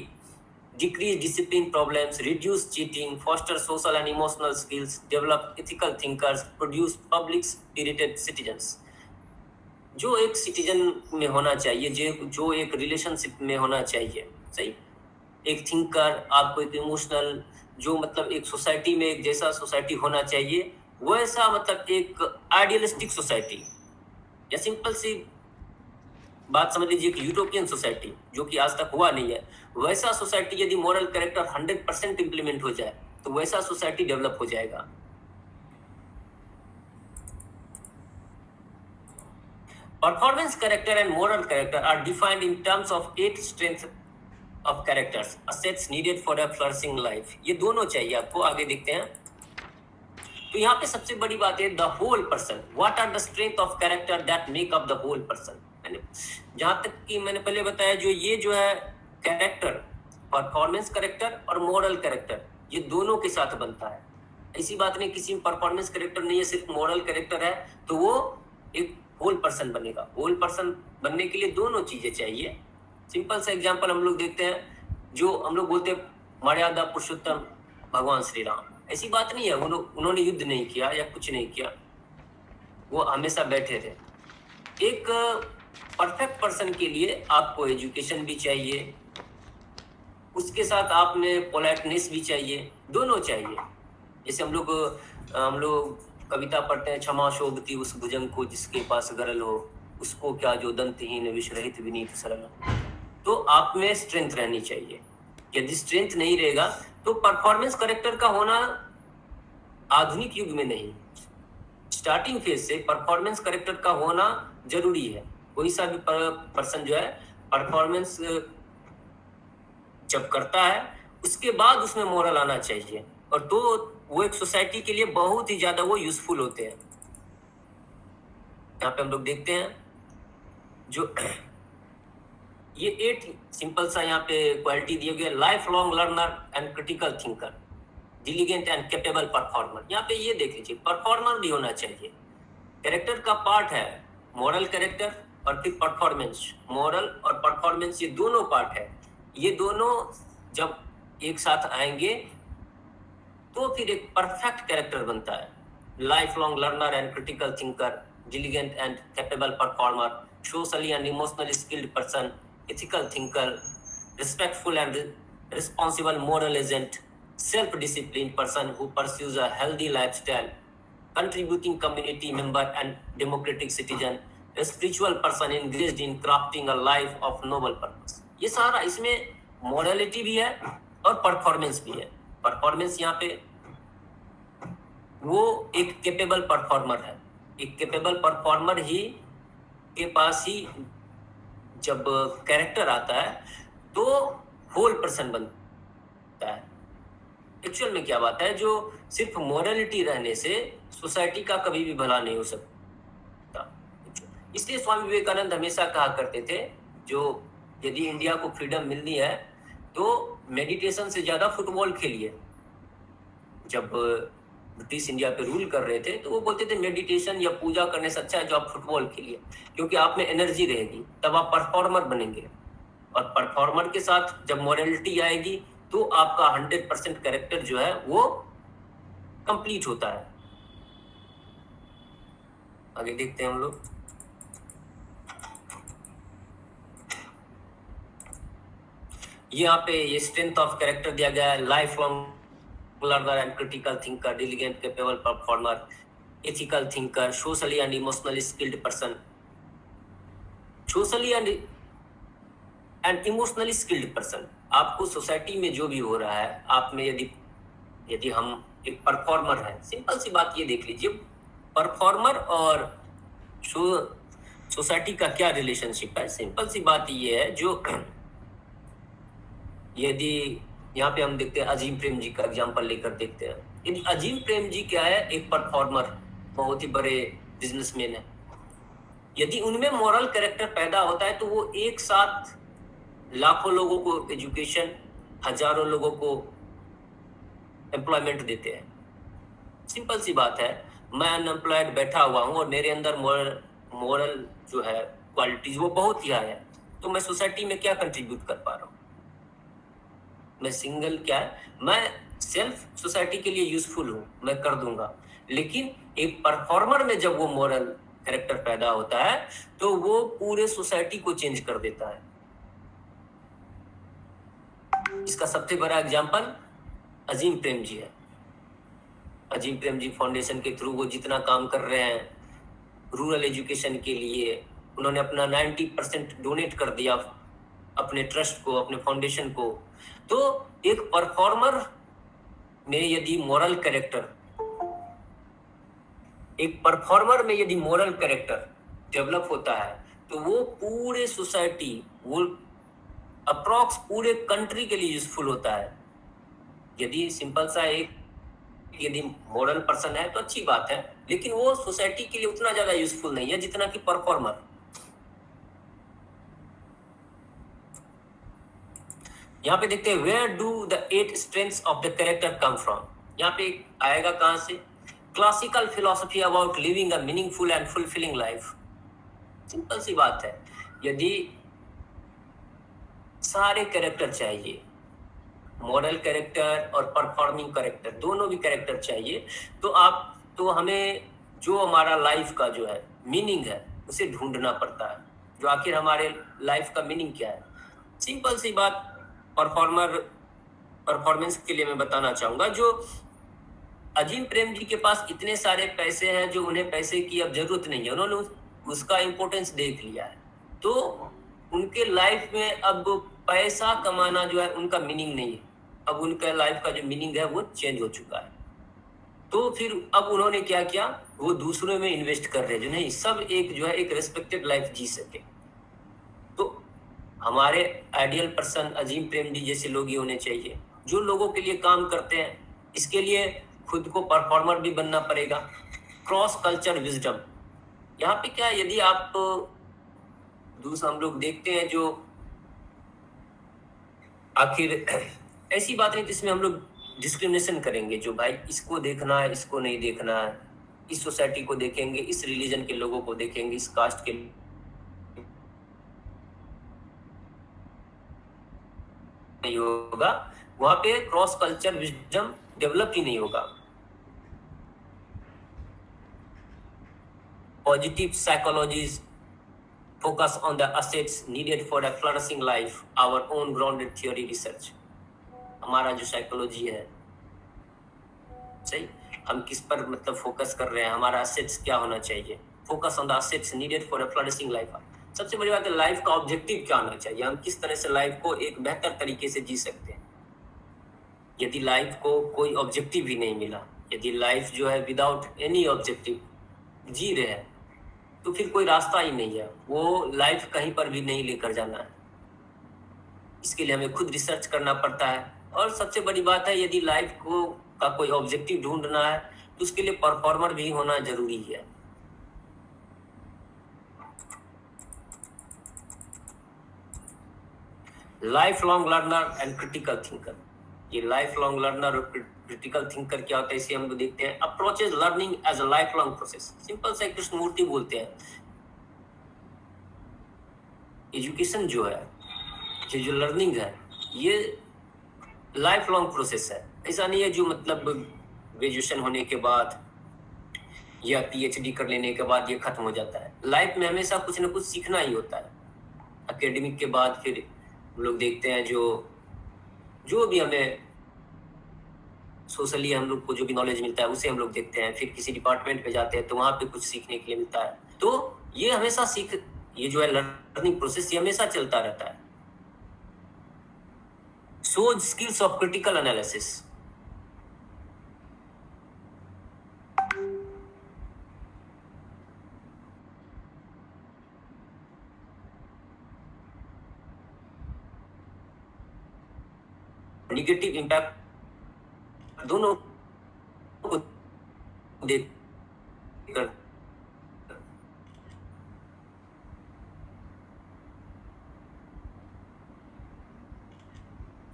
decrease discipline problems, reduce cheating, foster social and emotional skills, develop ethical thinkers, produce public spirited citizens. जो एक सिटीजन में होना चाहिए, जो एक रिलेशनशिप में होना चाहिए, सही। एक थिंकर, आपको एक इमोशनल, जो मतलब एक सोसाइटी में एक जैसा सोसाइटी होना चाहिए वैसा, मतलब एक आइडियलिस्टिक सोसाइटी, या सिंपल सी बात समझ लीजिए कि यूटोपियन सोसाइटी जो कि आज तक हुआ नहीं है, वैसा सोसाइटी यदि मॉरल कैरेक्टर 100% इंप्लीमेंट हो जाए तो वैसा सोसाइटी डेवलप हो जाएगा। Performance character and moral character are defined in terms of 8 strength of characters, assets needed for a flourishing life. ये दोनों चाहिए आपको, आगे देखते हैं। तो यहाँ पे सबसे बड़ी बात है the whole person, what are the strength of character that make up the whole person. जहां तक कि मैंने पहले बताया, जो ये जो है कैरेक्टर, परफॉर्मेंस कैरेक्टर और मॉरल कैरेक्टर, ये दोनों के साथ बनता है। ऐसी बात नहीं किसी में परफॉर्मेंस कैरेक्टर नहीं है, सिर्फ मॉरल कैरेक्टर है तो वो एक होल पर्सन बनेगा। होल पर्सन बनने के लिए दोनों चीजें चाहिए। सिंपल सा एग्जांपल हम लोग देखते हैं, जो हम लोग बोलते हैं मर्यादा पुरुषोत्तम, भगवान श्री राम। ऐसी बात नहीं है उन्होंने युद्ध नहीं किया या कुछ नहीं किया, वो हमेशा बैठे थे। एक परफेक्ट पर्सन के लिए आपको एजुकेशन भी चाहिए, उसके साथ आप में पोलाइटनेस भी चाहिए, दोनों चाहिए। जैसे हम लोग कविता पढ़ते हैं, क्षमा शोभती उस भुजंग को जिसके पास गरल हो, उसको क्या जो दंतहीन विष रहित विनीत सरल हो। तो आप में स्ट्रेंथ रहनी चाहिए। यदि स्ट्रेंथ नहीं रहेगा तो परफॉर्मेंस करेक्टर का होना आधुनिक युग में नहीं, स्टार्टिंग फेज से परफॉर्मेंस करेक्टर का होना जरूरी है। कोई सा भी पर्सन जो है परफॉर्मेंस जब करता है उसके बाद उसमें मोरल आना चाहिए, और तो वो एक सोसाइटी के लिए बहुत ही ज्यादा वो यूजफुल होते हैं। यहाँ पे हम लोग देखते हैं जो ये 8 सिंपल सा यहाँ पे क्वालिटी दिए गए, life long learner and critical thinker, diligent and capable performer. यहाँ पे ये देख लीजिए, परफॉर्मर भी होना चाहिए। कैरेक्टर का पार्ट है मॉरल कैरेक्टर और फिर परफॉर्मेंस। मॉरल और परफॉर्मेंस ये दोनों पार्ट है, ये दोनों जब एक साथ आएंगे तो फिर एक परफेक्ट कैरेक्टर बनता है। Life long learner and critical thinker, diligent and capable performer, socially and emotionally skilled person, ethical thinker, respectful and responsible moral agent, self-disciplined person who pursues a healthy lifestyle, contributing community member and democratic citizen, a spiritual person engaged in crafting a life of noble purpose। ये सारा इसमें morality भी है और performance भी है। Performance यहाँ पे वो एक कैपेबल परफॉर्मर है। एक कैपेबल परफॉर्मर ही के पास ही जब कैरेक्टर आता है तो होल पर्सन बनता है। एक्चुअल में क्या बात है, जो सिर्फ मोरलिटी रहने से सोसाइटी का कभी भी भला नहीं हो सकता। इसलिए स्वामी विवेकानंद हमेशा कहा करते थे, जो यदि इंडिया को फ्रीडम मिलनी है तो मेडिटेशन से ज्यादा फुटबॉल खेलिए। जब ब्रिटिश इंडिया पे रूल कर रहे थे तो वो बोलते थे मेडिटेशन या पूजा करने से अच्छा है जो आप फुटबॉल खेलिए, क्योंकि आप में एनर्जी रहेगी, तब आप परफॉर्मर बनेंगे। और परफॉर्मर के साथ जब मोरलिटी आएगी तो आपका 100% कैरेक्टर जो है वो कंप्लीट होता है। आगे देखते हैं हम लोग। यहाँ पे ये स्ट्रेंथ ऑफ कैरेक्टर दिया गया है, life long learner and critical thinker, diligent, capable performer, ethical thinker, socially and emotionally skilled person, socially and emotionally skilled person। आपको सोसाइटी में जो भी हो रहा है, आप में यदि हम एक परफॉर्मर है, सिंपल सी बात ये देख लीजिए, परफॉर्मर और सोसाइटी का क्या रिलेशनशिप है। सिंपल सी बात ये है, जो यदि यहाँ पे हम देखते हैं अजीम प्रेम जी का एग्जांपल लेकर देखते हैं। यदि अजीम प्रेम जी क्या है, एक परफॉर्मर, बहुत ही बड़े बिजनेसमैन है। यदि उनमें मॉरल कैरेक्टर पैदा होता है तो वो एक साथ लाखों लोगों को एजुकेशन, हजारों लोगों को एम्प्लॉयमेंट देते हैं। सिंपल सी बात है, मैं अनएम्प्लॉयड बैठा हुआ हूँ और मेरे अंदर मॉरल जो है क्वालिटीज वो बहुत ही हाई है, तो मैं सोसाइटी में क्या कंट्रीब्यूट कर पा रहा हूँ। मैं सिंगल क्या है, मैं सेल्फ सोसाइटी के लिए यूजफुल हूँ, मैं कर दूंगा। लेकिन एक परफॉर्मर में जब वो मॉरल कैरेक्टर पैदा होता है तो वो पूरे सोसाइटी को चेंज कर देता है। इसका सबसे बड़ा एग्जांपल अजीम प्रेम जी है। अजीम प्रेम जी फाउंडेशन के थ्रू वो जितना काम कर रहे हैं रूरल एजुकेशन के लिए, उन्होंने अपना 90% डोनेट कर दिया अपने ट्रस्ट को, अपने फाउंडेशन को। तो एक परफॉर्मर में यदि मोरल कैरेक्टर, डेवलप होता है तो वो पूरे सोसाइटी, वो अप्रॉक्स पूरे कंट्री के लिए यूजफुल होता है। यदि सिंपल सा यदि मोरल पर्सन है तो अच्छी बात है, लेकिन वो सोसाइटी के लिए उतना ज्यादा यूजफुल नहीं है जितना कि परफॉर्मर। यहाँ पे देखते हैं, where do the 8 strengths of the character come from. यहाँ पे आएगा कहां से, classical philosophy about living a meaningful and fulfilling life. Simple सी बात है, यदि सारे कैरेक्टर चाहिए, मॉडल कैरेक्टर और परफॉर्मिंग कैरेक्टर, दोनों भी कैरेक्टर चाहिए। तो हमें जो हमारा लाइफ का जो है मीनिंग है उसे ढूंढना पड़ता है। जो आखिर हमारे लाइफ का मीनिंग क्या है? सिंपल सी बात, परफॉर्मर परफॉर्मेंस के लिए मैं बताना चाहूंगा। जो अजीम प्रेम जी के पास इतने सारे पैसे हैं, जो उन्हें पैसे की अब जरूरत नहीं है, उन्होंने उसका इंपॉर्टेंस देख लिया है। तो उनके लाइफ में अब पैसा कमाना जो है उनका मीनिंग नहीं है। अब उनका लाइफ का जो मीनिंग है वो चेंज हो चुका है। तो फिर अब उन्होंने क्या किया, वो दूसरों में इन्वेस्ट कर रहे हैं, जो नहीं सब एक जो है एक रेस्पेक्टेड लाइफ जी सके। तो हमारे आइडियल पर्सन अजीम प्रेम जी जैसे लोग ही होने चाहिए, जो लोगों के लिए काम करते हैं। इसके लिए खुद को परफॉर्मर भी बनना पड़ेगा। क्रॉस कल्चर विजडम, यहाँ पे क्या है, यदि आप दूसरा हम लोग देखते हैं जो आखिर ऐसी बात नहीं जिसमें हम लोग डिस्क्रिमिनेशन करेंगे, जो भाई इसको देखना है इसको नहीं देखना है, इस सोसाइटी को देखेंगे, इस रिलीजन के लोगों को देखेंगे, इस कास्ट के नहीं होगा। वहां पे क्रॉस कल्चर विजडम डेवलप ही नहीं होगा। Positive psychologies focus on the assets needed for a flourishing life, our own grounded theory research। हमारा जो साइकोलॉजी है, सही, हम किस पर मतलब फोकस कर रहे हैं, हमारा असेट्स क्या होना चाहिए। Focus on the assets needed for a flourishing life. सबसे बड़ी बात है, लाइफ का ऑब्जेक्टिव क्या होना चाहिए, हम किस तरह से लाइफ को एक बेहतर तरीके से जी सकते हैं। यदि लाइफ को कोई ऑब्जेक्टिव ही नहीं मिला, यदि लाइफ जो है विदाउट एनी ऑब्जेक्टिव जी रहे हैं, तो फिर कोई रास्ता ही नहीं है, वो लाइफ कहीं पर भी नहीं लेकर जाना है। इसके लिए हमें खुद रिसर्च करना पड़ता है। और सबसे बड़ी बात है, यदि लाइफ को का कोई ऑब्जेक्टिव ढूंढना है तो उसके लिए परफॉर्मर भी होना जरूरी है। Life long learner and critical thinker, ये लाइफ लॉन्ग लर्नर और क्रिटिकल थिंकर क्या होता है, इसे हम लोग देखते हैं। Approaches learning as a life long process. Simple से कृष्णमूर्ति बोलते हैं, एजुकेशन जो है, ये जो लर्निंग है, ये लाइफ लॉन्ग प्रोसेस है। ऐसा नहीं है जो मतलब ग्रेजुएशन होने के बाद या पीएचडी कर लेने के बाद ये खत्म हो जाता है। लाइफ में हमेशा कुछ ना कुछ सीखना ही होता है। एकेडमिक के बाद फिर हम लोग देखते हैं जो जो भी हमें सोशली हम लोग को जो भी नॉलेज मिलता है उसे हम लोग देखते हैं। फिर किसी डिपार्टमेंट पे जाते हैं तो वहां पे कुछ सीखने के लिए मिलता है। तो ये हमेशा ये जो है लर्निंग प्रोसेस, ये हमेशा चलता रहता है। Shows skills of critical analysis. Negative impact दोनों को देखकर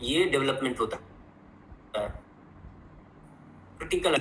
ये डेवलपमेंट होता है। क्रिटिकल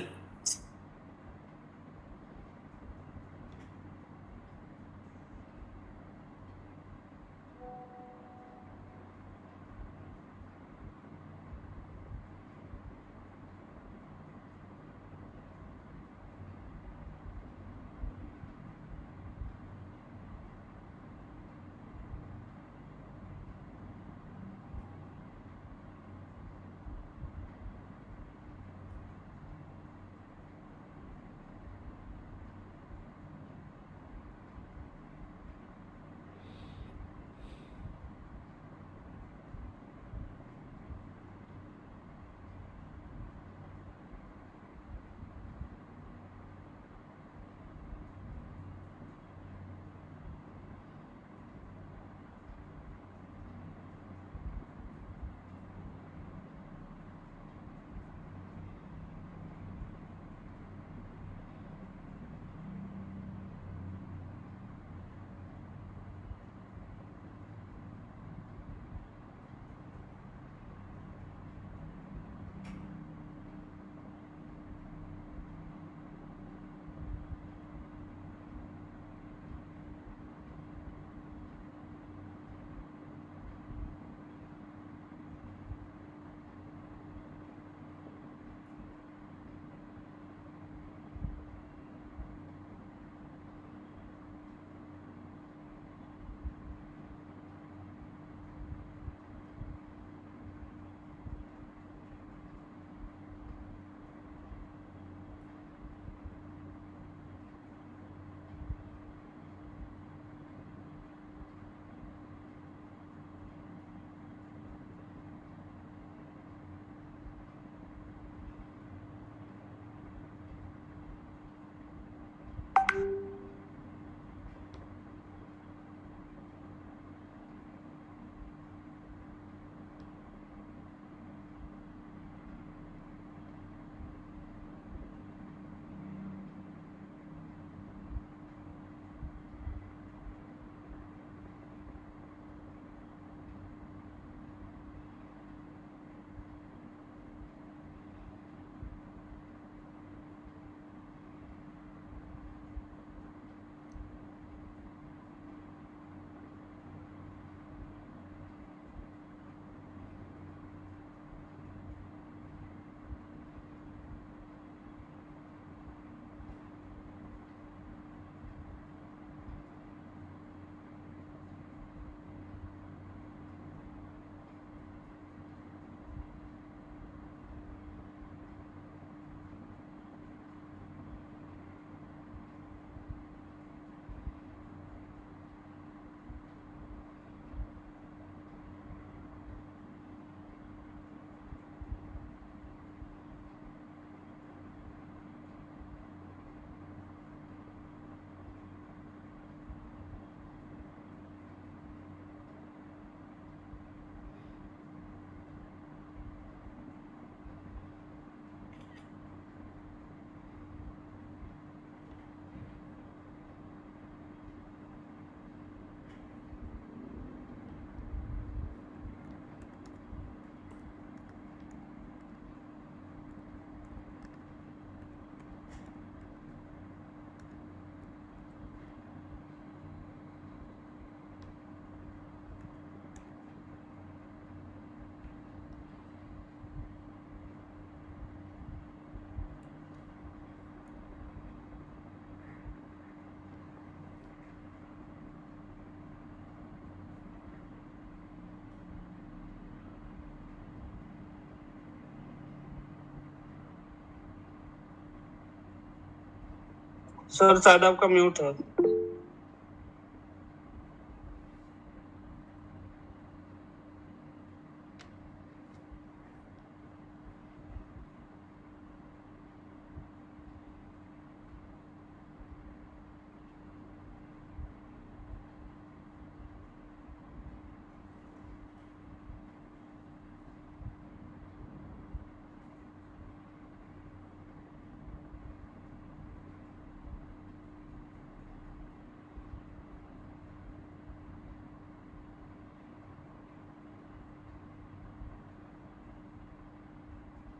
सर शायद आपका म्यूट है।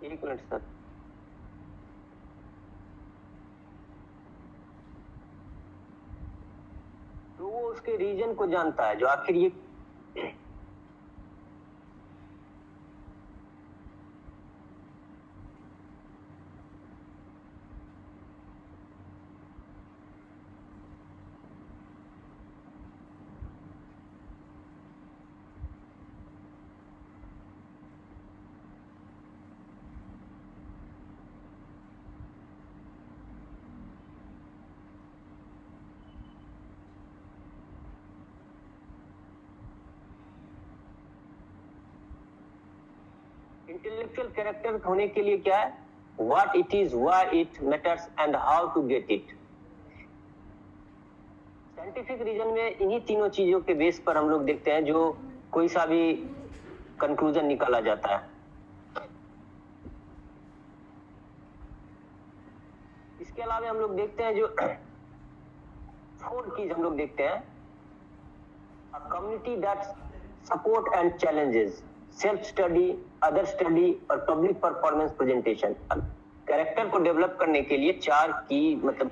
एक मिनट सर। तो वो उसके रीजन को जानता है जो आखिर ये इंटेलेक्चुअल कैरेक्टर होने के लिए क्या है, what it is, why it matters and how to get it. Scientific reason में इन्हीं तीनों चीजों के बेस पर हम लोग देखते हैं जो कोई सा भी कंक्लूजन निकाला जाता है। इसके अलावा हम लोग देखते हैं जो 4 कीज हम लोग देखते हैं, a community that support and challenges, self study, other study और पब्लिक परफॉर्मेंस प्रेजेंटेशन। कैरेक्टर को डेवलप करने के लिए 4 की मतलब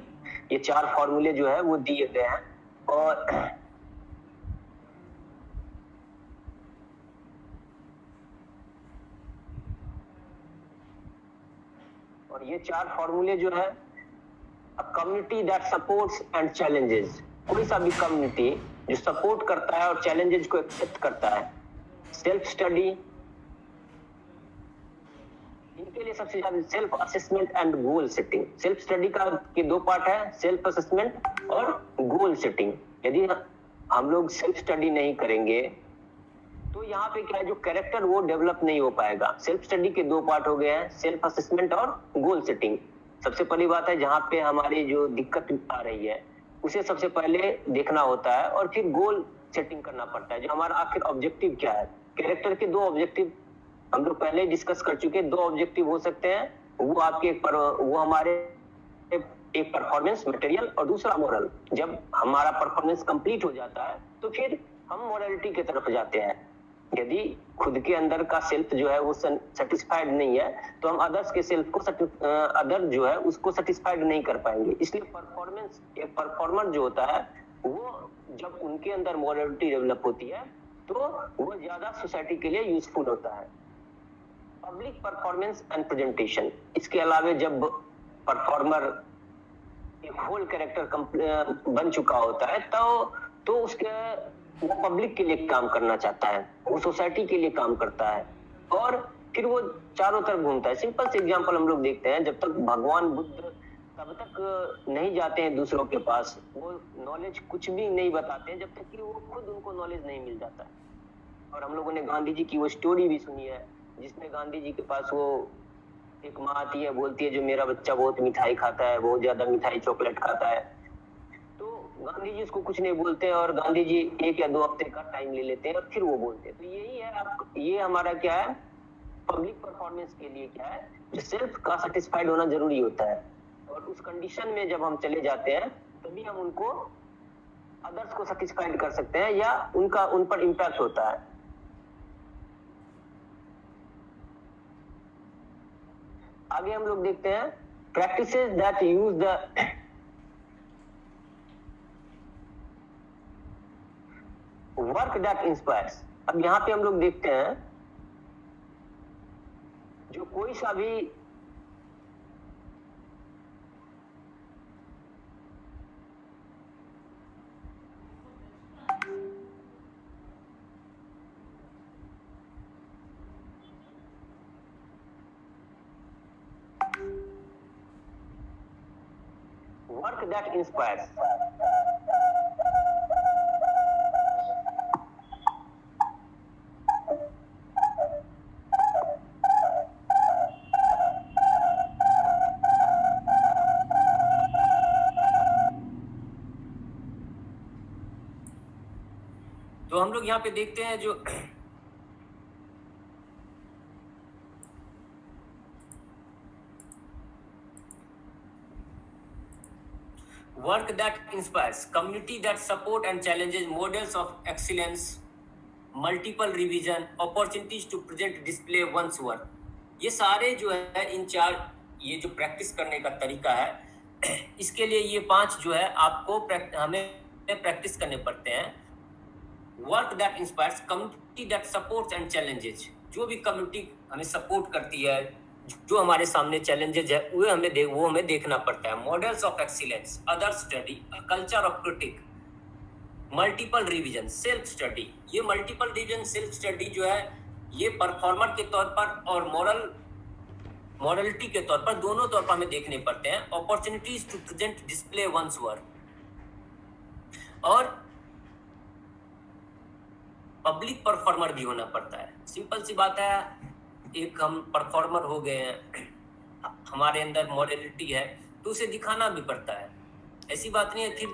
ये 4 फॉर्मूले जो है वो दिए गए हैं और ये 4 फॉर्मूले जो है, a community that supports and challenges, कोई सा भी कम्युनिटी जो सपोर्ट करता है और चैलेंजेस को एक्सेप्ट करता है। सेल्फ स्टडी, इनके लिए सबसे ज्यादा self assessment and goal setting. Self study का के 2 पार्ट है, सेल्फ असेसमेंट और गोल सेटिंग। यदि हम लोग सेल्फ स्टडी नहीं करेंगे तो यहाँ पे क्या है, जो कैरेक्टर वो डेवलप नहीं हो पाएगा। सेल्फ स्टडी के 2 पार्ट हो गए हैं, सेल्फ असेसमेंट और गोल सेटिंग। सबसे पहली बात है जहाँ पे हमारी जो दिक्कत आ रही है उसे सबसे पहले देखना होता है और फिर गोल सेटिंग करना पड़ता है, जो हमारा आखिर ऑब्जेक्टिव क्या है। कैरेक्टर के 2 ऑब्जेक्टिव हम लोग पहले डिस्कस कर चुके हैं। 2 ऑब्जेक्टिव हो सकते हैं, वो आपके वो हमारे एक परफॉर्मेंस मटेरियल और दूसरा मोरल। जब हमारा परफॉर्मेंस कंप्लीट हो जाता है तो फिर हम मोरलिटी की तरफ जाते हैं। यदि खुद के अंदर का सेल्फ जो है वो सेटिस्फाइड नहीं है तो हम अदर्स के सेल्फ को अदर जो है उसको सेटिस्फाइड नहीं कर पाएंगे। इसलिए परफॉर्मेंस, एक परफॉर्मर जो होता है वो जब उनके अंदर मोरलिटी डेवलप होती है तो वो ज्यादा सोसाइटी के लिए यूजफुल होता है। पब्लिक परफॉर्मेंस एंड प्रेजेंटेशन, इसके अलावा जब परफॉर्मर एक होल कैरेक्टर बन चुका होता है तो उसके वो पब्लिक के लिए काम करना चाहता है, वो सोसाइटी के लिए काम करता है और फिर वो चारों तरफ घूमता है। सिंपल से एग्जांपल हम लोग देखते हैं, जब तक भगवान बुद्ध तब तक नहीं जाते हैं दूसरों के पास, वो नॉलेज कुछ भी नहीं बताते हैं जब तक कि वो खुद उनको नॉलेज नहीं मिल जाता है। और हम लोगों ने गांधी जी की वो स्टोरी भी सुनी है जिसमें गांधी जी के पास वो एक माँ आती है, बोलती है जो मेरा बच्चा बहुत मिठाई खाता है, बहुत ज्यादा मिठाई चॉकलेट खाता है। तो गांधी जी उसको कुछ नहीं बोलते और गांधी जी 1 या 2 हफ्ते का टाइम ले लेते हैं और फिर वो बोलते हैं। तो यही है ये हमारा क्या है, पब्लिक परफॉर्मेंस के लिए क्या है, जो सेल्फ का सेटिस्फाइड होना जरूरी होता है। और उस कंडीशन में जब हम चले जाते हैं तभी हम उनको अदर्स को सेटिस्फाइड कर सकते हैं या उन पर इम्पैक्ट होता है। आगे हम लोग देखते हैं practices that use the work that inspires. अब यहाँ पे हम लोग देखते हैं जो कोई सा भी वर्क work that inspires. तो हम लोग यहाँ पे देखते हैं जो work that inspires, community that support and challenges, models of excellence, multiple revision, opportunities to present display one's work. ये सारे जो है इन चार ये जो प्रैक्टिस करने का तरीका है इसके लिए ये 5 जो है आपको हमें प्रैक्टिस करने पड़ते हैं. Work that inspires, community that supports and challenges, जो भी कम्युनिटी हमें सपोर्ट करती है, जो हमारे सामने चैलेंजेस है वो हमें देखना पड़ता है. Models of excellence, other study, culture of critic, multiple revision, self study. ये मल्टीपल रिवीजन सेल्फ स्टडी जो है ये परफॉर्मर के तौर पर और मॉरलिटी के तौर पर, दोनों तौर पर हमें देखने पड़ते हैं. Opportunities to present display one's work, और पब्लिक परफॉर्मर भी होना पड़ता है. सिंपल सी बात है, एक हम परफॉर्मर हो गए हैं, हमारे अंदर मॉडलिटी है, तो उसे दिखाना भी पड़ता है. ऐसी बात नहीं है कि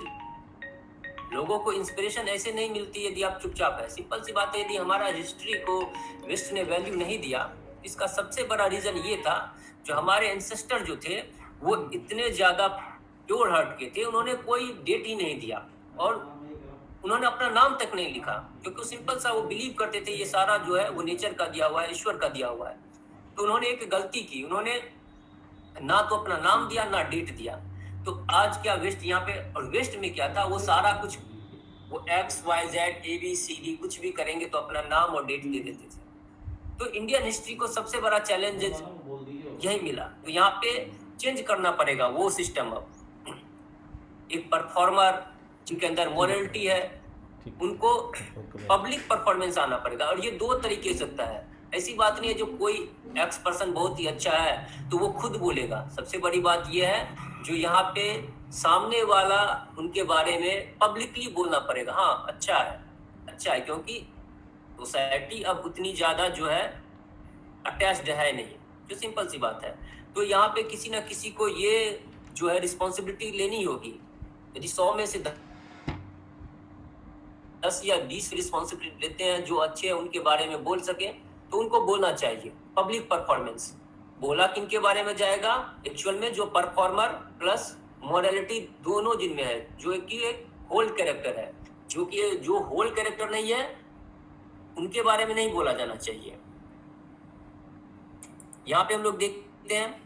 लोगों को इंस्पिरेशन ऐसे नहीं मिलती यदि आप चुपचाप है. सिंपल सी बात है, यदि हमारा हिस्ट्री को वेस्ट ने वैल्यू नहीं दिया, इसका सबसे बड़ा रीजन ये था, जो हमारे एंसेस्टर जो थे वो इतने ज्यादा प्योर हार्ट के थे, उन्होंने कोई डेट ही नहीं दिया और उन्होंने अपना नाम तक नहीं लिखा, क्योंकि सिंपल सा वो बिलीव करते थे ये सारा जो है वो नेचर का दिया हुआ है, ईश्वर का दिया हुआ है. तो उन्होंने एक गलती की, उन्होंने ना तो अपना नाम दिया ना डेट दिया. तो आज क्या वेस्ट यहाँ पे, और वेस्ट में क्या था, वो सारा कुछ वो XYZ ABCD कुछ भी करेंगे तो अपना नाम और डेट दे देते थे. तो इंडियन हिस्ट्री को सबसे बड़ा चैलेंज यही मिला. तो यहाँ पे चेंज करना पड़ेगा वो सिस्टम. अब एक परफॉर्मर जिनके अंदर मॉरलिटी है, उनको पब्लिक परफॉर्मेंस आना पड़ेगा, और ये 2 तरीके से होता है. ऐसी बात नहीं है जो कोई एक्स पर्सन बहुत ही अच्छा है तो वो खुद बोलेगा. सबसे बड़ी बात ये है जो यहाँ पे सामने वाला उनके बारे में पब्लिकली बोलना पड़ेगा, हाँ अच्छा है, क्योंकि सोसाइटी अब उतनी ज्यादा जो है अटैच्ड है नहीं, जो सिंपल सी बात है. तो यहाँ पे किसी ना किसी को ये जो है रिस्पॉन्सिबिलिटी लेनी होगी. यदि 100 में से 10 या 20 रिस्पॉन्सिबिलिटी लेते हैं जो अच्छे हैं उनके बारे में बोल सके, तो उनको बोलना चाहिए. पब्लिक परफॉर्मेंस बोला किनके बारे में जाएगा, एक्चुअल में जो परफॉर्मर प्लस मॉरलिटी दोनों जिनमें है, जो कि एक होल कैरेक्टर है. जो होल कैरेक्टर नहीं है उनके बारे में नहीं बोला जाना चाहिए. यहाँ पे हम लोग देखते हैं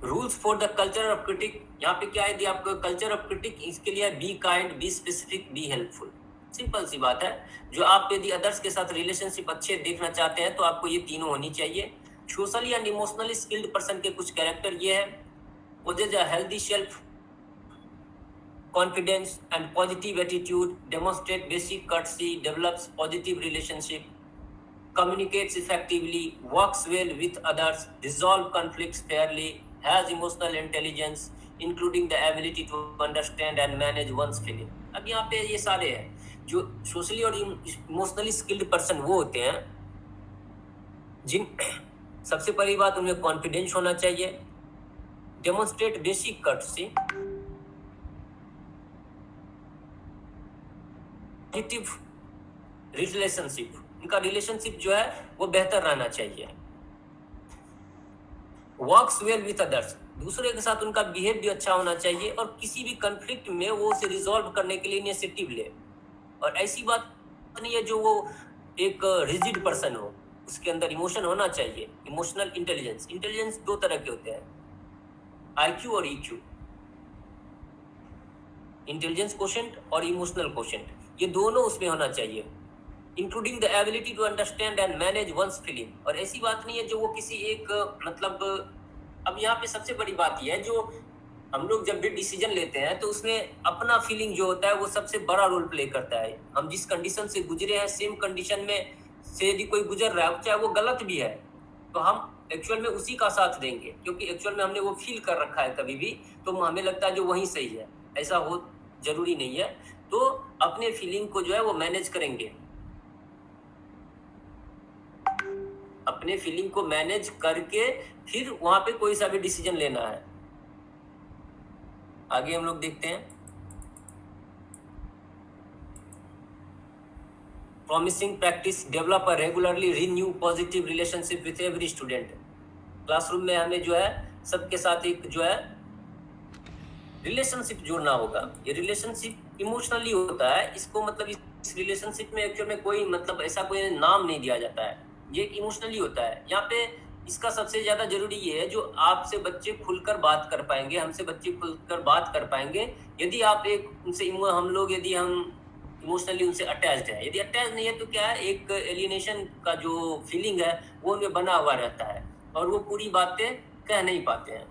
rules for the culture of critic. यहाँ पे क्या है, यदि आपको कल्चर ऑफ क्रिटिक, इसके लिए be kind, be specific, be helpful. Simple सी बात है. जो आप यदि अदर्स के साथ रिलेशनशिप अच्छे देखना चाहते हैं तो आपको ये तीनों होनी चाहिए. Socially and emotionally skilled person के कुछ कैरेक्टर ये है, possess a healthy self confidence and positive attitude, demonstrate basic courtesy, develops positive relationship, communicates effectively, works well with others, resolve conflicts fairly, has emotional intelligence including the ability to understand and manage one's feeling. अब यहाँ पे ये सारे हैं जो socially और emotionally skilled person वो होते हैं जिन सबसे पहली बात उनमें कॉन्फिडेंस होना चाहिए, demonstrate basic courtesy, positive relationship, उनका रिलेशनशिप जो है वो बेहतर रहना चाहिए, वर्क्स वेल विथ अदर्स, दूसरे के साथ उनका बिहेव भी अच्छा होना चाहिए, और किसी भी कंफ्लिक्ट में वो उसे रिजॉल्व करने के लिए इनिशिएटिव ले. और ऐसी बात नहीं है जो वो एक रिजिड पर्सन हो, उसके अंदर इमोशन होना चाहिए, इमोशनल इंटेलिजेंस. इंटेलिजेंस 2 तरह के होते हैं, IQ और EQ, इंटेलिजेंस कोशेंट और इमोशनल कोशेंट, ये दोनों उसमें होना चाहिए. Including the ability to understand and manage one's feeling. और ऐसी बात नहीं है जो वो किसी एक मतलब, अब यहाँ पे सबसे बड़ी बात यह है, जो हम लोग जब भी डिसीजन लेते हैं तो उसमें अपना फीलिंग जो होता है वो सबसे बड़ा रोल प्ले करता है. हम जिस कंडीशन से गुजरे हैं, सेम कंडीशन में से यदि कोई गुजर रहा है, चाहे वो गलत भी है, तो हम एक्चुअल में उसी का साथ देंगे, क्योंकि एक्चुअल में हमने वो फील कर रखा है कभी भी, तो हमें लगता है जो वही सही है। ऐसा हो जरूरी नहीं है। तो अपने फीलिंग को जो है वो मैनेज करेंगे, अपने फीलिंग को मैनेज करके फिर वहां पे कोई सा भी डिसीजन लेना है। आगे हम लोग देखते हैं। Promising practice, develop a regularly renew positive relationship with every student. Classroom में हमें जो है सबके साथ एक जो है रिलेशनशिप जोड़ना होगा। ये रिलेशनशिप इमोशनली होता है, इसको मतलब इस रिलेशनशिप में एक्चुअल में कोई मतलब ऐसा कोई नाम नहीं दिया जाता है, ये एक इमोशनली होता है। यहाँ पे इसका सबसे ज्यादा जरूरी ये है, जो आपसे बच्चे खुलकर बात कर पाएंगे, हमसे बच्चे खुलकर बात कर पाएंगे, यदि आप एक उनसे हम लोग यदि हम इमोशनली उनसे अटैच्ड है। यदि अटैच नहीं है तो क्या है, एक एलियनेशन का जो फीलिंग है वो उनमें बना हुआ रहता है और वो पूरी बातें कह नहीं पाते हैं।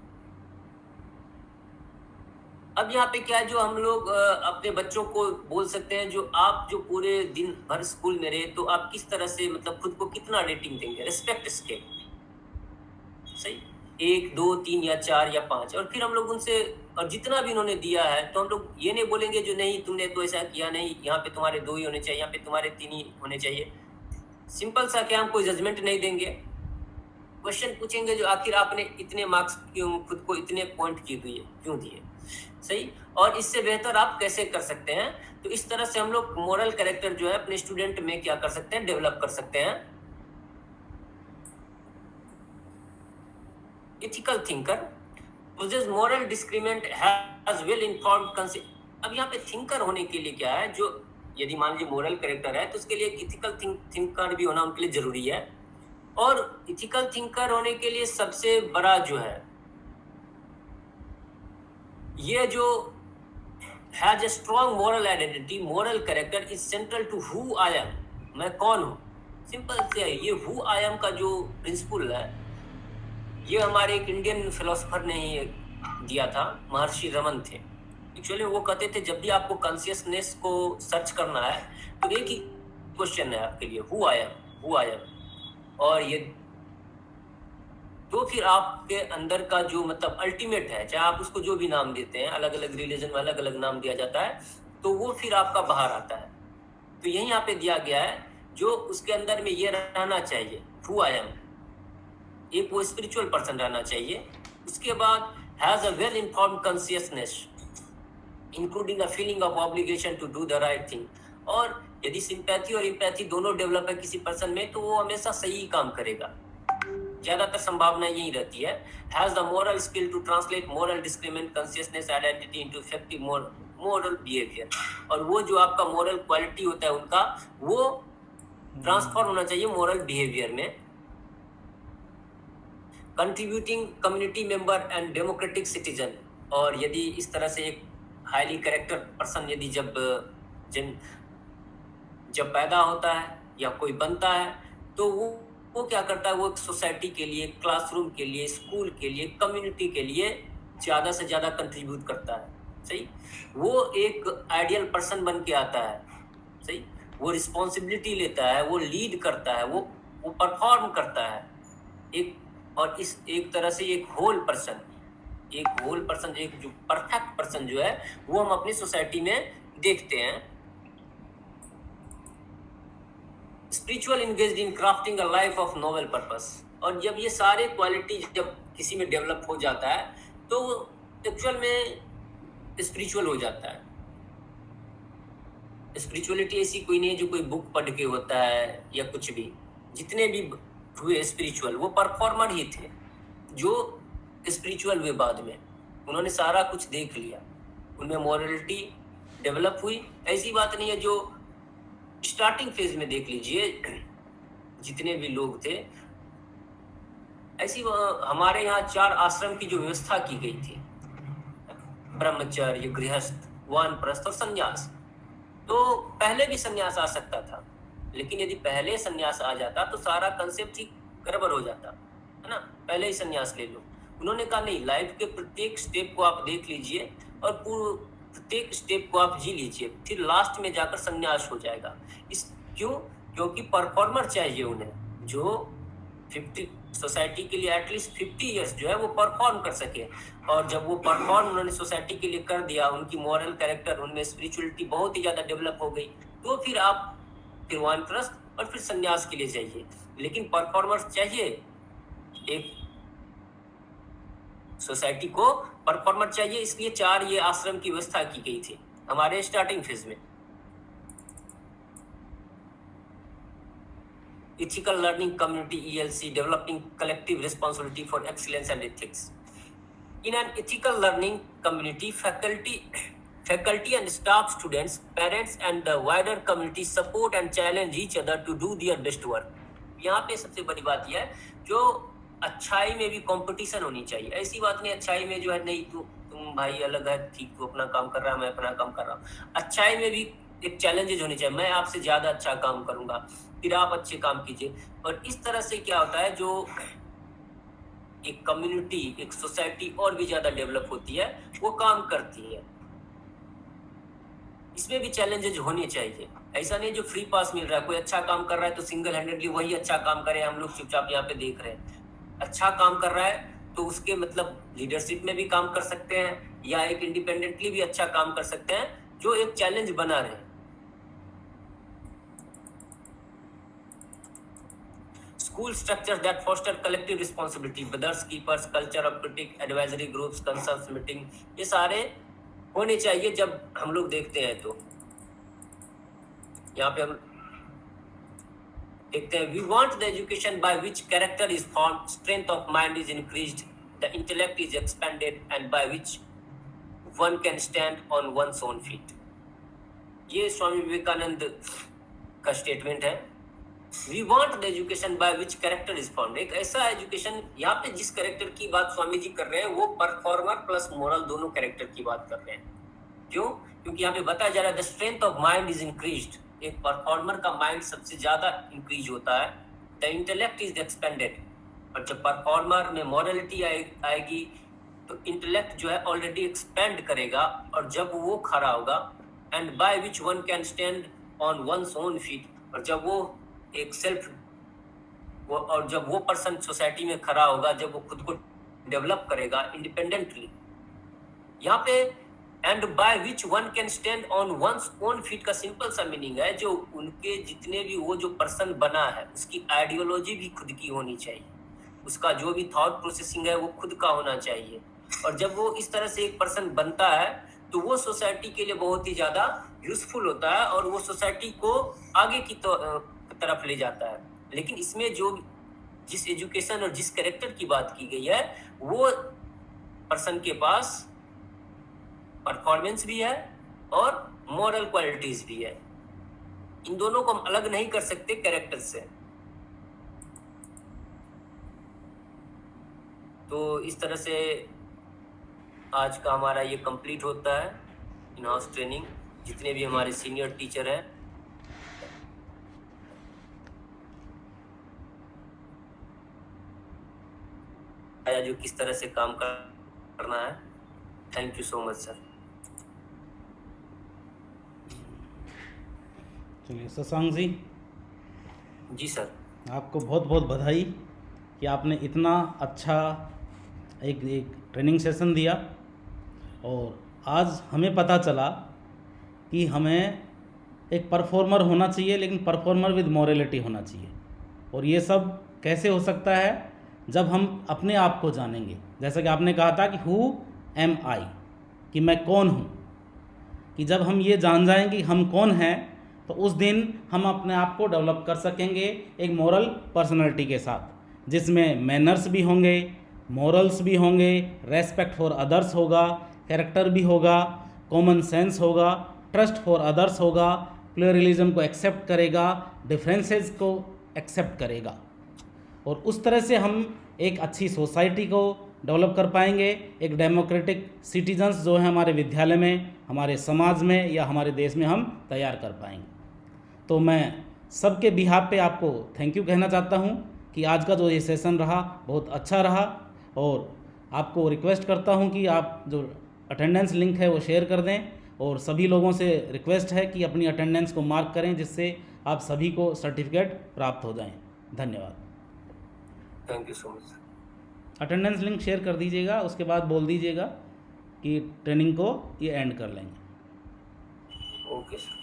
अब यहाँ पे क्या है, जो हम लोग अपने बच्चों को बोल सकते हैं, जो आप जो पूरे दिन भर स्कूल में रहे, तो आप किस तरह से मतलब खुद को कितना रेटिंग देंगे, रिस्पेक्ट स्केल, सही, 1, 2, 3 या 4 या 5। और फिर हम लोग उनसे, और जितना भी उन्होंने दिया है, तो हम लोग ये नहीं बोलेंगे जो नहीं तुमने तो ऐसा किया नहीं, यहाँ पे तुम्हारे 2 ही होने चाहिए, यहाँ पे तुम्हारे 3 ही होने चाहिए। सिंपल सा, क्या हम कोई जजमेंट नहीं देंगे, क्वेश्चन पूछेंगे जो आखिर आपने इतने मार्क्स क्यों, खुद को इतने पॉइंट क्यों दिए, सही, और इससे बेहतर आप कैसे कर सकते हैं। तो इस तरह से हम लोग मोरल कैरेक्टर जो है अपने स्टूडेंट में क्या कर सकते हैं, डेवलप कर सकते हैं। Ethical thinker possess moral discernment, has well informed concept। अब यहाँ पे थिंकर होने के लिए क्या है, जो यदि मान लीजिए मोरल कैरेक्टर है तो उसके लिए इथिकल थिंकर भी होना उनके लिए जरूरी है। और इथिकल थिंकर होने के लिए सबसे बड़ा जो है, ये जो has a strong moral identity, moral character is central to who I am, मैं कौन हूं। सिंपल से है, ये हु आई एम का जो प्रिंसिपल है, ये हमारे एक इंडियन फिलोसोफर ने ही दिया था, महर्षि रमन थे। एक्चुअली वो कहते थे जब भी आपको कॉन्शियसनेस को सर्च करना है तो एक ही क्वेश्चन है आपके लिए, हु आई एम। और ये तो फिर आपके अंदर का जो मतलब अल्टीमेट है, चाहे आप उसको जो भी नाम देते हैं, अलग अलग रिलीजन में अलग अलग नाम दिया जाता है, तो वो फिर आपका बाहर आता है। तो यही यहाँ पे दिया गया है, जो उसके अंदर में ये रहना चाहिए, हु आई एम, एक वो स्पिरिचुअल पर्सन रहना चाहिए। उसके बाद has a well informed consciousness including a feeling of obligation to do the right thing. और यदि सिंपैथी और इम्पैथी दोनों डेवलप है किसी पर्सन में, तो वो हमेशा सही काम करेगा, ज्यादातर संभावना यही रहती है। Has the moral skill to translate moral discriminate consciousness identity into effective moral behaviour. और वो जो आपका मोरल क्वालिटी होता है उनका, वो ट्रांसफर होना चाहिए मोरल बिहेवियर में। Contributing community member and democratic citizen. और यदि इस तरह से एक हाईली कैरेक्टर पर्सन यदि जब पैदा होता है या कोई बनता है, तो वो क्या करता है, वो एक सोसाइटी के लिए, क्लासरूम के लिए, स्कूल के लिए, कम्युनिटी के लिए ज़्यादा से ज़्यादा कंट्रीब्यूट करता है, सही। वो एक आइडियल पर्सन बन के आता है, सही। वो रिस्पॉन्सिबिलिटी लेता है, वो लीड करता है, वो परफॉर्म करता है एक। और इस एक तरह से एक होल पर्सन, एक जो परफेक्ट पर्सन जो है, वो हम अपनी सोसाइटी में देखते हैं। Spiritual engaged in crafting a life of noble purpose. और जब ये सारे क्वालिटी जब किसी में डेवलप हो जाता है, तो एक्चुअल में स्पिरिचुअल हो जाता है। स्पिरिचुअलिटी ऐसी कोई नहीं है जो कोई बुक पढ़ के होता है या कुछ भी। जितने भी हुए स्पिरिचुअल, वो परफॉर्मर ही थे जो स्पिरिचुअल हुए बाद में, उन्होंने सारा कुछ देख लिया, उनमें मॉरलिटी डेवलप हुई। ऐसी बात नहीं है जो स्टार्टिंग फेज में देख लीजिए जितने भी लोग थे, ऐसी हमारे यहाँ 4 आश्रम की जो व्यवस्था की गई थी, ब्रह्मचर्य, गृहस्थ, वानप्रस्थ और संन्यास। तो पहले भी संन्यास आ सकता था, लेकिन यदि पहले संन्यास आ जाता तो सारा कंसेप्ट ही गड़बड़ हो जाता है ना। पहले ही संन्यास ले लो। उन्होंने कहा नहीं, लाइफ के प्रत्येक स्टेप को आप देख लीजिए और प्रत्येक स्टेप को आप जी लीजिए, फिर लास्ट में जाकर संन्यास हो जाएगा। क्योंकि परफॉर्मर चाहिए उन्हें, जो सोसाइटी के लिए एटलीस्ट 50 ईयर्स जो है वो परफॉर्म कर सके। और जब वो परफॉर्म उन्होंने सोसाइटी के लिए कर दिया, उनकी मॉरल कैरेक्टर, उनमें स्पिरिचुअलिटी बहुत ही ज़्यादा डेवलप हो गई, तो फिर आप फिर वानप्रस्थ और फिर संन्यास के लिए जाइए। लेकिन परफॉर्मर्स चाहिए, एक सोसाइटी को परफॉर्मर चाहिए, इसलिए 4 ये आश्रम की व्यवस्था की गई थी हमारे स्टार्टिंग फेज में। Ethical Learning Community ELC, developing collective responsibility for excellence and ethics. In an ethical learning community, faculty and staff, students, parents and the wider community support and challenge each other to do their best work. यहाँ पे सबसे बड़ी बात यह है, जो अच्छाई में भी कंपटीशन होनी चाहिए। ऐसी बात नहीं अच्छाई में जो है नहीं तुम भाई अलग है, ठीक, तू अपना काम कर रहा है, मैं अपना काम कर रहा हूँ। अच्छाई में भी एक चैलेंजेस होनी चाहिए, मैं आपसे ज्यादा अच्छा काम करूंगा, फिर आप अच्छे काम कीजिए। और इस तरह से क्या होता है, जो एक कम्युनिटी, एक सोसाइटी और भी ज्यादा डेवलप होती है, वो काम करती है। इसमें भी चैलेंजेस होने चाहिए। ऐसा नहीं जो फ्री पास मिल रहा है, कोई अच्छा काम कर रहा है तो सिंगल हैंडेडली वही अच्छा काम करे, हम लोग चुपचाप यहाँ पे देख रहे हैं। अच्छा काम कर रहा है तो उसके मतलब लीडरशिप में भी काम कर सकते हैं, या एक इंडिपेंडेंटली भी अच्छा काम कर सकते हैं, जो एक चैलेंज बना रहे। School structures that foster collective responsibility, brothers keepers, culture of critic, advisory groups, concerns meeting, ये सारे होने चाहिए जब हम लोग देखते हैं। तो यहाँ पे हम देखते हैं, we want the education by which character is formed, strength of mind is increased, the intellect is expanded, and by which one can stand on one's own feet. ये स्वामी विवेकानंद का स्टेटमेंट है। We want the education by which character is formed, एक ऐसा education, यहाँ पे जिस character की बात स्वामी जी कर रहे हैं वो परफॉर्मर प्लस मोरल दोनों कैरेक्टर की बात कर रहे हैं। क्यों? क्योंकि यहाँ पे बताया जा रहा है the strength of mind is increased, एक परफॉर्मर का माइंड सबसे ज्यादा इंक्रीज होता है। द इंटेलेक्ट इज एक्सपेंडेड, और जब परफॉर्मर में मॉरलिटी आएगी तो इंटेलेक्ट जो है ऑलरेडी एक्सपेंड करेगा, और जब वो खड़ा होगा, and by which one can stand on one's own feet, और जब वो एक सेल्फ और जब वो पर्सन सोसाइटी में खड़ा होगा, जब वो खुद को डेवलप करेगा इंडिपेंडेंटली। यहाँ पे and by which one can stand on one's own feet का सिंपल सा मीनिंग है, जो उनके जितने भी वो जो पर्सन बना है उसकी आइडियोलॉजी भी खुद की होनी चाहिए, उसका जो भी थॉट प्रोसेसिंग है वो खुद का होना चाहिए। और जब वो इस तरह से एक पर्सन बनता है तो वो सोसाइटी के लिए बहुत ही ज्यादा यूजफुल होता है, और वो सोसाइटी को आगे की तरफ ले जाता है। लेकिन इसमें जो जिस एजुकेशन और जिस कैरेक्टर की बात की गई है, वो पर्सन के पास परफॉर्मेंस भी है और मॉरल क्वालिटीज भी है। इन दोनों को हम अलग नहीं कर सकते कैरेक्टर से। तो इस तरह से आज का हमारा ये कंप्लीट होता है इन हाउस ट्रेनिंग। जितने भी हमारे सीनियर टीचर हैं, जो किस तरह से काम करना है। Thank you so much sir. चलिए शशांक जी। जी सर। आपको बहुत बहुत बधाई कि आपने इतना अच्छा एक ट्रेनिंग सेशन दिया, और आज हमें पता चला कि हमें एक परफॉर्मर होना चाहिए, लेकिन परफॉर्मर विद मॉरलिटी होना चाहिए। और ये सब कैसे हो सकता है? जब हम अपने आप को जानेंगे। जैसा कि आपने कहा था कि हु एम आई, कि मैं कौन हूँ, कि जब हम ये जान जाएंगे कि हम कौन हैं, तो उस दिन हम अपने आप को डेवलप कर सकेंगे एक मॉरल पर्सनालिटी के साथ, जिसमें मैनर्स भी होंगे, मॉरल्स भी होंगे, रेस्पेक्ट फॉर अदर्स होगा, कैरेक्टर भी होगा, कॉमन सेंस होगा, ट्रस्ट फॉर अदर्स होगा, प्लूरलिज्म को एक्सेप्ट करेगा, डिफरेंसेस को एक्सेप्ट करेगा। और उस तरह से हम एक अच्छी सोसाइटी को डेवलप कर पाएंगे, एक डेमोक्रेटिक सिटीजन्स जो है हमारे विद्यालय में, हमारे समाज में या हमारे देश में हम तैयार कर पाएंगे। तो मैं सबके बिहाफ पे आपको थैंक यू कहना चाहता हूँ कि आज का जो ये सेशन रहा बहुत अच्छा रहा, और आपको रिक्वेस्ट करता हूँ कि आप जो अटेंडेंस लिंक है वो शेयर कर दें, और सभी लोगों से रिक्वेस्ट है कि अपनी अटेंडेंस को मार्क करें, जिससे आप सभी को सर्टिफिकेट प्राप्त हो जाएं। धन्यवाद। Thank you so much. Attendance link share कर दीजिएगा, उसके बाद बोल दीजिएगा कि ट्रेनिंग को ये एंड कर लेंगे। Okay sir.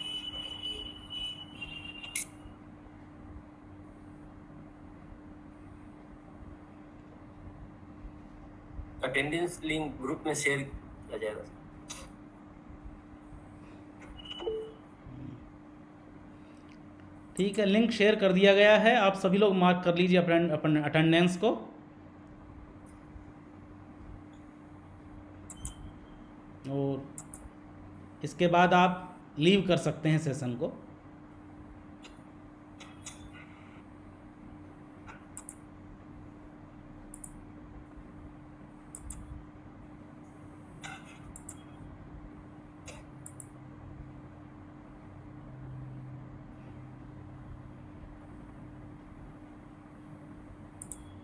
Attendance link group में शेयर किया जाएगा। ठीक है, लिंक शेयर कर दिया गया है, आप सभी लोग मार्क कर लीजिए अपन अटेंडेंस को। और इसके बाद आप लीव कर सकते हैं सेशन को।